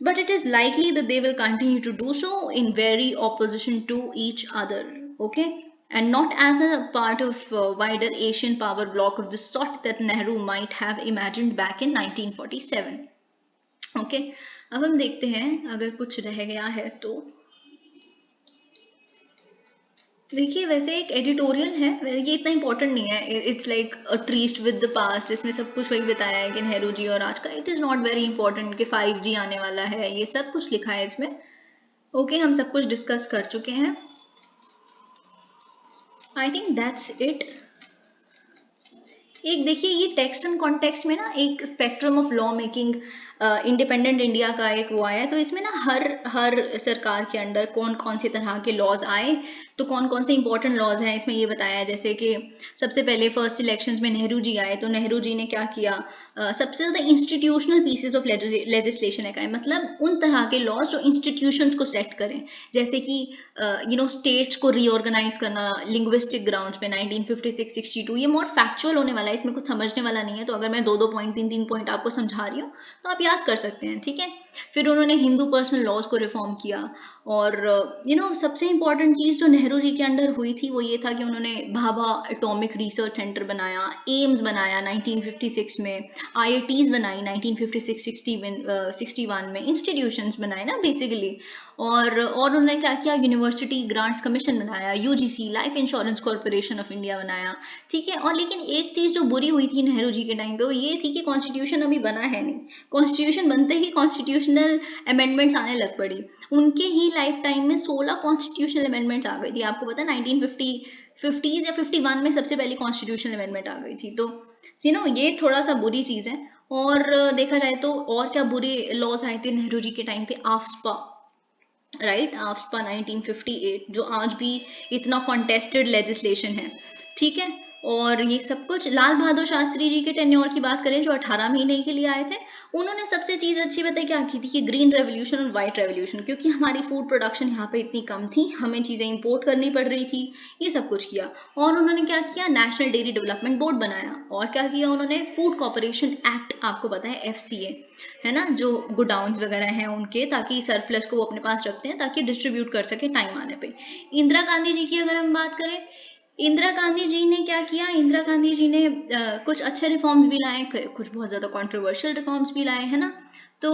but it is likely that they will continue to do so in very opposition to each other, okay, and not as a part of wider Asian power bloc of the sort that Nehru might have imagined back in 1947. Okay, अब हम देखते हैं अगर कुछ रह गया है तो। देखिए वैसे एक एडिटोरियल है, ये इतना इंपॉर्टेंट नहीं है, it's like a tourist with the past, इसमें सब कुछ वही बताया है कि नेहरू जी और आज का, it is not very important कि 5G आने वाला है, ये सब कुछ लिखा है इसमें। ओके, हम सब कुछ डिस्कस कर चुके हैं, आई थिंक दैट्स इट। एक देखिए ये टेक्स्ट एंड कॉन्टेक्स्ट में ना एक spectrum of law making independent India का एक वो आया है, तो इसमें ना हर सरकार के अंडर कौन कौन से तरह के लॉज आए, तो कौन कौन से इंपॉर्टेंट लॉज हैं इसमें ये बताया है। जैसे कि सबसे पहले फर्स्ट इलेक्शंस में नेहरू जी आए, तो नेहरू जी ने क्या किया, सबसे ज़्यादा इंस्टीट्यूशनल पीसेस ऑफ लेजिस्लेशन है, मतलब उन तरह के लॉज जो इंस्टीट्यूशंस को सेट करें, जैसे कि स्टेट्स को रीऑर्गेनाइज करना लिंग्विस्टिक ग्राउंड्स पे 1956-62। ये मोर फैक्चुअल होने वाला है, इसमें कुछ समझने वाला नहीं है, तो अगर मैं 2-2 पॉइंट 3-3 पॉइंट आपको समझा रही हूँ तो आप याद कर सकते हैं। ठीक है, फिर उन्होंने हिंदू पर्सनल लॉज को रिफॉर्म किया, और सबसे इंपॉर्टेंट चीज़ जो नेहरू जी के अंडर हुई थी वो ये था कि उन्होंने भाभा एटॉमिक रिसर्च सेंटर बनाया, एम्स बनाया 1956 में, IITs बनाई 1956-61 में, इंस्टीट्यूशंस बनाए ना बेसिकली, और उन्होंने क्या किया, यूनिवर्सिटी ग्रांट्स कमीशन बनाया, UGC life insurance corporation of India बनाया। ठीक है, और लेकिन एक चीज़ जो बुरी हुई थी नेहरू जी के टाइम पे वो ये थी कि कॉन्स्टिट्यूशन अभी बना है नहीं, कॉन्स्टिट्यूशन बनते ही कॉन्स्टिट्यूशनल अमेंडमेंट्स आने लग पड़ी, उनके ही लाइफ टाइम में 16 कॉन्स्टिट्यूशनल अमेंडमेंट्स आ गई थी। आपको पता है 1950 या 51 में सबसे पहली कॉन्स्टिट्यूशनल अमेंडमेंट आ गई थी, तो ये थोड़ा सा बुरी चीज़ है। और देखा जाए तो और क्या बुरे लॉज आए थे नेहरू जी के टाइम पे, आफ्सपा, राइट, आफ्सपा 1958 जो आज भी इतना कॉन्टेस्टेड लेजिस्लेशन है। ठीक है, और ये सब कुछ लाल बहादुर शास्त्री जी के टेन्योर की बात करें जो 18 महीने के लिए आए थे, उन्होंने सबसे चीज़ अच्छी बताई क्या की थी कि ग्रीन रेवोल्यूशन और वाइट रेवोल्यूशन, क्योंकि हमारी फूड प्रोडक्शन यहाँ पे इतनी कम थी, हमें चीज़ें इंपोर्ट करनी पड़ रही थी, ये सब कुछ किया। और उन्होंने क्या किया, नेशनल डेयरी डेवलपमेंट बोर्ड बनाया, और क्या किया उन्होंने, फूड कॉर्पोरेशन एक्ट, आपको पता है FCA है ना, जो गोडाउन्स वगैरह हैं उनके, ताकि सरप्लस को वो अपने पास रखते हैं ताकि डिस्ट्रीब्यूट कर सके टाइम आने पे। इंदिरा गांधी जी की अगर हम बात करें, इंदिरा गांधी जी ने क्या किया, इंदिरा गांधी जी ने कुछ अच्छे रिफॉर्म्स भी लाए, कुछ बहुत ज़्यादा कंट्रोवर्शियल रिफॉर्म्स भी लाए, है ना। तो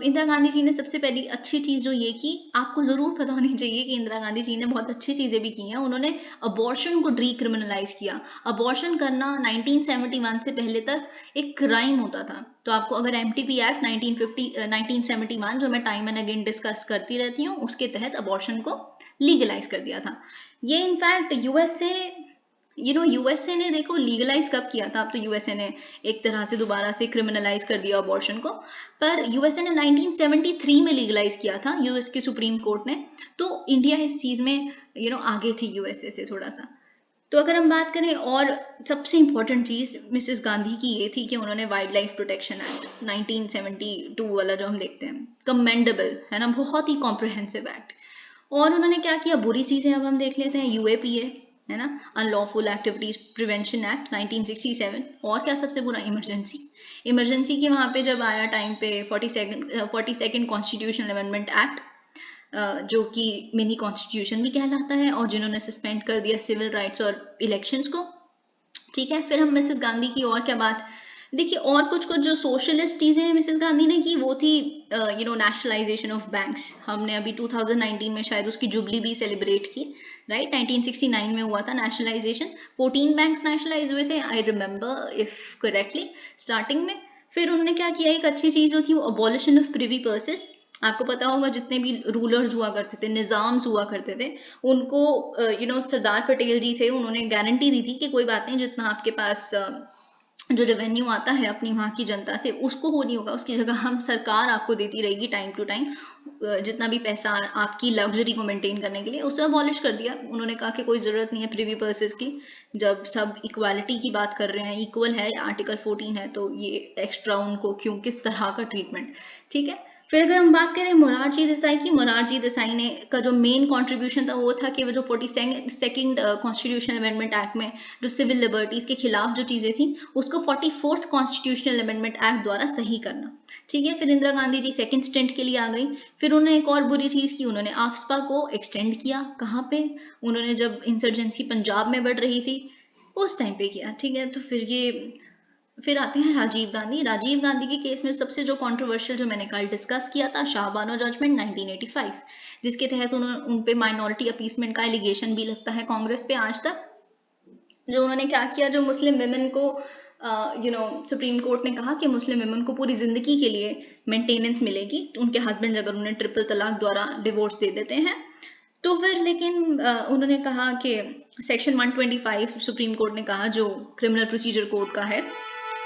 इंदिरा गांधी जी ने सबसे पहली अच्छी चीज़ जो ये की, आपको ज़रूर पता होनी चाहिए कि इंदिरा गांधी जी ने बहुत अच्छी चीज़ें भी की हैं, उन्होंने अबॉर्शन को डीक्रिमिनलाइज किया। अबॉर्शन करना 1971 से पहले तक एक क्राइम होता था, तो आपको अगर MTP एक्ट 1971 जो मैं टाइम एंड अगेन डिस्कस करती रहती हूँ, उसके तहत अबॉर्शन को लीगलाइज कर दिया था। ये इनफैक्ट यूएसए ने देखो लीगलाइज कब किया था, अब तो यूएसए ने एक तरह से दोबारा से क्रिमिनलाइज कर दिया अबॉर्शन को, पर यूएसए ने 1973 में लीगलाइज किया था यूएस की सुप्रीम कोर्ट ने, तो इंडिया इस चीज़ में आगे थी यूएसए से थोड़ा सा। तो अगर हम बात करें, और सबसे इंपॉर्टेंट चीज़ मिसेस गांधी की ये थी कि उन्होंने वाइल्ड लाइफ प्रोटेक्शन एक्ट 1972 वाला जो हम देखते हैं, कमेंडेबल है ना, बहुत ही कॉम्प्रिहेंसिव एक्ट। और उन्होंने क्या किया, बुरी चीज़ें अब हम देख लेते हैं, UAPA है ना, अनलॉफुल एक्टिविटीज प्रिवेंशन एक्ट 1967, और क्या सबसे बुरा, इमरजेंसी के वहाँ पे जब आया टाइम पे 42nd कॉन्स्टिट्यूशनल अमेंडमेंट एक्ट, जो कि मिनी कॉन्स्टिट्यूशन भी कहलाता है, और जिन्होंने सस्पेंड कर दिया सिविल राइट्स और इलेक्शंस को। ठीक है, फिर हम मिसेस गांधी की और क्या बात, देखिए और कुछ जो सोशलिस्ट चीज़ें मिसेस गांधी ने की वो थी नेशनलाइजेशन ऑफ बैंक्स, हमने अभी 2019 में शायद उसकी जुबली भी सेलिब्रेट की, राइट, 1969 में हुआ था नेशनलाइजेशन, 14 बैंक्स नेशनलाइज हुए थे, I remember if correctly starting में। फिर उन्होंने क्या किया, एक अच्छी चीज़ जो थी वो अबॉलिशन ऑफ प्रिवी पर्सेस, आपको पता होगा जितने भी रूलर्स हुआ करते थे, निज़ाम्स हुआ करते थे, उनको सरदार पटेल जी थे, उन्होंने गारंटी दी थी कि कोई बात नहीं, जितना आपके पास जो रेवेन्यू आता है अपनी वहाँ की जनता से उसको वो नहीं होगा, उसकी जगह हम सरकार आपको देती रहेगी टाइम टू टाइम जितना भी पैसा आपकी लग्जरी को मेंटेन करने के लिए, उसे अबॉलिश कर दिया। उन्होंने कहा कि कोई ज़रूरत नहीं है प्रिवी पर्सेस की, जब सब इक्वालिटी की बात कर रहे हैं, इक्वल है, आर्टिकल 14 है, तो ये एक्स्ट्रा उनको क्यों, किस तरह का ट्रीटमेंट। ठीक है, फिर अगर हम बात करें मोरारजी देसाई की, मोरारजी देसाई ने का जो मेन कंट्रीब्यूशन था वो था कि वो जो 42nd कॉन्स्टिट्यूशनल अमेंडमेंट एक्ट में जो सिविल लिबर्टीज के खिलाफ जो चीज़ें थी उसको 44th कॉन्स्टिट्यूशनल अमेंडमेंट एक्ट द्वारा सही करना। ठीक है, फिर इंदिरा गांधी जी सेकंड स्टेंट के लिए आ गई। फिर उन्होंने एक और बुरी चीज़ की, उन्होंने आफ्सपा को एक्सटेंड किया। कहाँ पे? उन्होंने जब इंसर्जेंसी पंजाब में बढ़ रही थी उस टाइम पे किया। ठीक है, तो फिर आते हैं राजीव गांधी। राजीव गांधी के केस में सबसे जो कंट्रोवर्शियल जो मैंने कल डिस्कस किया था, शाहबानो जजमेंट 1985, जिसके तहत उन पे माइनॉरिटी अपीसमेंट का एलिगेशन भी लगता है कांग्रेस पे आज तक। जो उन्होंने क्या किया, जो मुस्लिम विमेन को सुप्रीम कोर्ट ने कहा कि मुस्लिम विमेन को पूरी जिंदगी के लिए मेंटेनेंस मिलेगी उनके हस्बैंड अगर उन्हें ट्रिपल तलाक द्वारा डिवोर्स दे देते हैं। तो फिर लेकिन उन्होंने कहा कि सेक्शन 125 सुप्रीम कोर्ट ने कहा जो क्रिमिनल प्रोसीजर कोड का है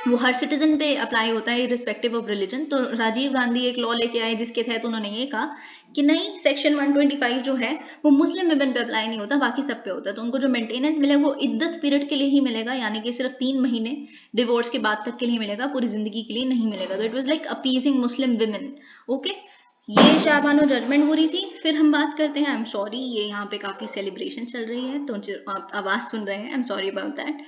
वो हर सिटीजन पे अप्लाई होता है इरिस्पेक्टिव ऑफ रिलीजन। तो राजीव गांधी एक लॉ लेके आए जिसके तहत उन्होंने ये कहा कि नहीं, सेक्शन 125 जो है वो मुस्लिम विमेन पे अप्लाई नहीं होता, बाकी सब पे होता है। तो उनको जो मेंटेनेंस मिलेगा वो इद्दत पीरियड के लिए ही मिलेगा, यानी कि सिर्फ 3 महीने डिवोर्स के बाद तक के लिए मिलेगा, पूरी जिंदगी के लिए नहीं मिलेगा। तो it was like appeasing Muslim women. Okay, ये शाहबानो जजमेंट बुरी थी। फिर हम बात करते हैं, आई एम सॉरी, ये यहाँ पे काफी सेलिब्रेशन चल रही है तो आप आवाज सुन रहे हैं, I am sorry about that.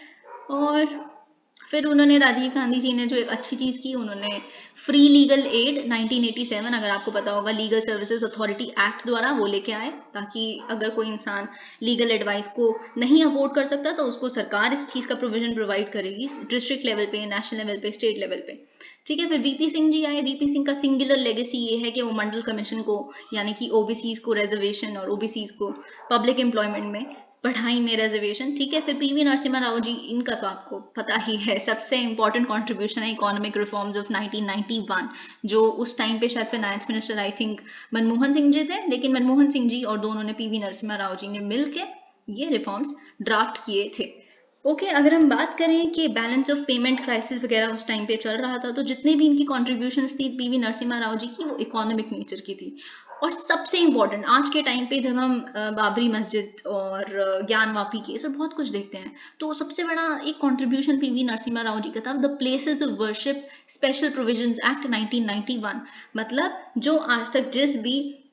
और फिर उन्होंने, राजीव गांधी जी ने जो एक अच्छी चीज़ की, उन्होंने फ्री लीगल एड 1987, अगर आपको पता होगा, लीगल सर्विसेज अथॉरिटी एक्ट द्वारा वो लेके आए, ताकि अगर कोई इंसान लीगल एडवाइस को नहीं अफोर्ड कर सकता तो उसको सरकार इस चीज़ का प्रोविजन प्रोवाइड करेगी डिस्ट्रिक्ट लेवल पे, नेशनल लेवल पे, स्टेट लेवल पे। ठीक है, फिर वीपी सिंह जी आए। वीपी सिंह का सिंगुलर लेगेसी ये है कि वो मंडल कमीशन को, यानी कि ओबीसीज को रिजर्वेशन और ओबीसीज को पब्लिक एम्प्लॉयमेंट में, पढ़ाई में रिजर्वेशन। ठीक है, फिर पीवी नरसिम्हा राव जी, इनका तो आपको पता ही है, सबसे इंपॉर्टेंट कंट्रीब्यूशन है इकोनॉमिक रिफॉर्म्स ऑफ 1991, जो उस टाइम पे शायद finance minister I think Manmohan Singh ji थे, लेकिन मनमोहन सिंह जी और दोनों ने, पीवी नरसिम्हा राव जी ने मिलकर ये रिफॉर्म्स ड्राफ्ट किए थे। ओके, अगर हम बात करें कि बैलेंस ऑफ पेमेंट क्राइसिस वगैरह उस टाइम पे चल रहा था, तो जितने भी इनकी कॉन्ट्रीब्यूशन थी पीवी नरसिम्हा राव जी की, वो इकोनॉमिक नेचर की थी। और सबसे इम्पोर्टेंट आज के टाइम पे जब हम बाबरी मस्जिद और ज्ञानवापी केस और बहुत कुछ देखते हैं, तो सबसे बड़ा एक कंट्रीब्यूशन पीवी नरसिम्हा राव जी का था, the places of worship special provisions act 1991। मतलब जो आज तक जिस भी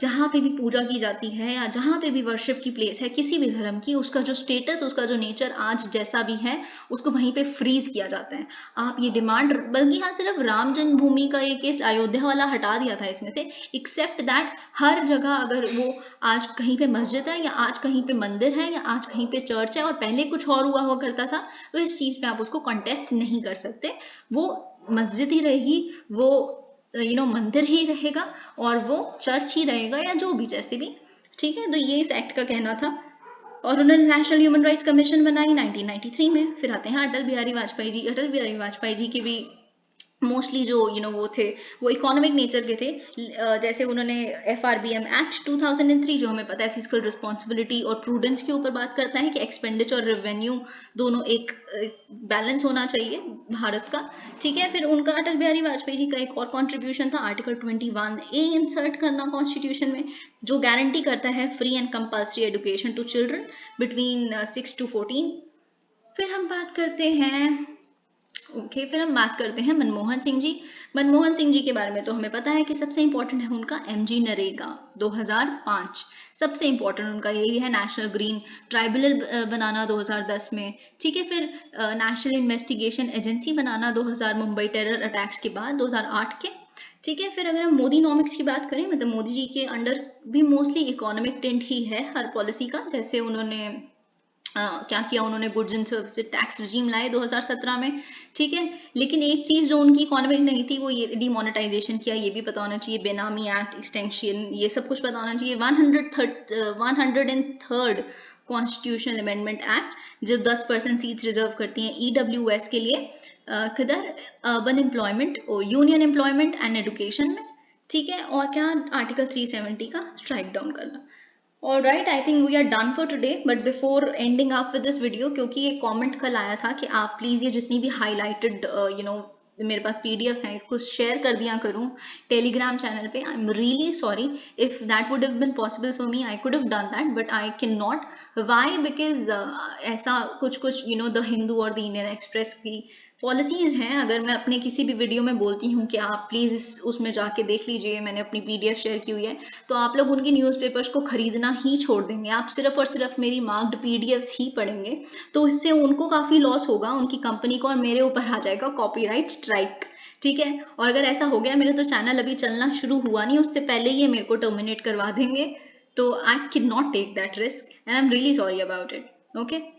जहाँ पे भी पूजा की जाती है या जहाँ पे भी वर्शिप की प्लेस है किसी भी धर्म की, उसका जो स्टेटस, उसका जो नेचर आज जैसा भी है, उसको वहीं पे फ्रीज किया जाता है। आप ये डिमांड, बल्कि हाँ, सिर्फ राम जन्मभूमि का ये केस अयोध्या वाला हटा दिया था इसमें से, एक्सेप्ट दैट हर जगह अगर वो आज कहीं पे मस्जिद है या आज कहीं पे मंदिर है या आज कहीं पे चर्च है और पहले कुछ और हुआ करता था, तो इस चीज पे आप उसको कंटेस्ट नहीं कर सकते। वो मस्जिद ही रहेगी, वो मंदिर ही रहेगा और वो चर्च ही रहेगा या जो भी जैसे भी। ठीक है, तो ये इस एक्ट का कहना था। और उन्होंने नेशनल ह्यूमन राइट्स कमीशन बनाई 1993 में। फिर आते हैं अटल बिहारी वाजपेयी जी। अटल बिहारी वाजपेयी जी के भी मोस्टली जो वो थे, वो इकोनॉमिक नेचर के थे। जैसे उन्होंने FRBM एक्ट 2003, जो हमें पता है फिजिकल रिस्पॉन्सिबिलिटी और प्रूडेंस के ऊपर बात करता है कि एक्सपेंडिचर और रेवेन्यू दोनों एक बैलेंस होना चाहिए भारत का। ठीक है, फिर उनका, अटल बिहारी वाजपेयी जी का एक और कॉन्ट्रीब्यूशन था आर्टिकल 21A इंसर्ट करना कॉन्स्टिट्यूशन में, जो गारंटी करता है free and compulsory education to children between 6 to 14। फिर हम बात करते हैं, फिर हम बात करते हैं मनमोहन सिंह जी। मनमोहन सिंह जी के बारे में तो हमें पता है कि सबसे इंपॉर्टेंट है उनका MG नरेगा 2005, सबसे इंपॉर्टेंट उनका यही है। नेशनल ग्रीन ट्राइब्यूनल बनाना 2010 में। ठीक है, फिर नेशनल इन्वेस्टिगेशन एजेंसी बनाना 2000 मुंबई टेरर अटैक्स के बाद 2008 के। ठीक है, फिर अगर हम मोदी नॉमिक्स की बात करें, मतलब मोदी जी के अंडर भी मोस्टली इकोनॉमिक टेंट ही है हर पॉलिसी का। जैसे उन्होंने क्या किया, उन्होंने goods and services tax regime लाए 2017 में। ठीक है, लेकिन एक चीज जो उनकी इकोनॉमिक नहीं थी वो ये डिमोनेटाइजेशन किया, ये भी पता होना चाहिए। बेनामी एक्ट, एक्सटेंशन, ये सब कुछ पता होना चाहिए। 103rd कॉन्स्टिट्यूशनल अमेंडमेंट एक्ट जो 10% सीट्स रिजर्व करती हैं EWS के लिए, किधर, अर्बन एम्प्लॉयमेंट और यूनियन एम्प्लॉयमेंट एंड एजुकेशन में। ठीक है, और क्या, आर्टिकल 370 का स्ट्राइक डाउन करना। Alright, I think we are done for today, but before ending up with this video, क्योंकि एक कमेंट कल आया था कि आप प्लीज़ ये जितनी भी हाईलाइटेड मेरे पास पीडीएफ हैं इसको शेयर कर दिया करूँ टेलीग्राम चैनल पे। I am really sorry, if that would have been possible for me I could have done that, but I can not. Why? Because ऐसा कुछ कुछ द हिंदू और द इंडियन एक्सप्रेस की पॉलिसीज हैं। अगर मैं अपने किसी भी वीडियो में बोलती हूँ कि आप प्लीज़ उसमें जाके देख लीजिए, मैंने अपनी पीडीएफ शेयर की हुई है, तो आप लोग उनकी न्यूज़पेपर्स को खरीदना ही छोड़ देंगे, आप सिर्फ और सिर्फ मेरी मार्क्ड पीडीएफ्स ही पढ़ेंगे। तो इससे उनको काफ़ी लॉस होगा, उनकी कंपनी को, और मेरे ऊपर आ जाएगा कॉपीराइट स्ट्राइक। ठीक है, और अगर ऐसा हो गया, मेरा तो चैनल अभी चलना शुरू हुआ नहीं, उससे पहले ही ये मेरे को टर्मिनेट करवा देंगे। तो I can not take that risk and I am really sorry about it. Okay.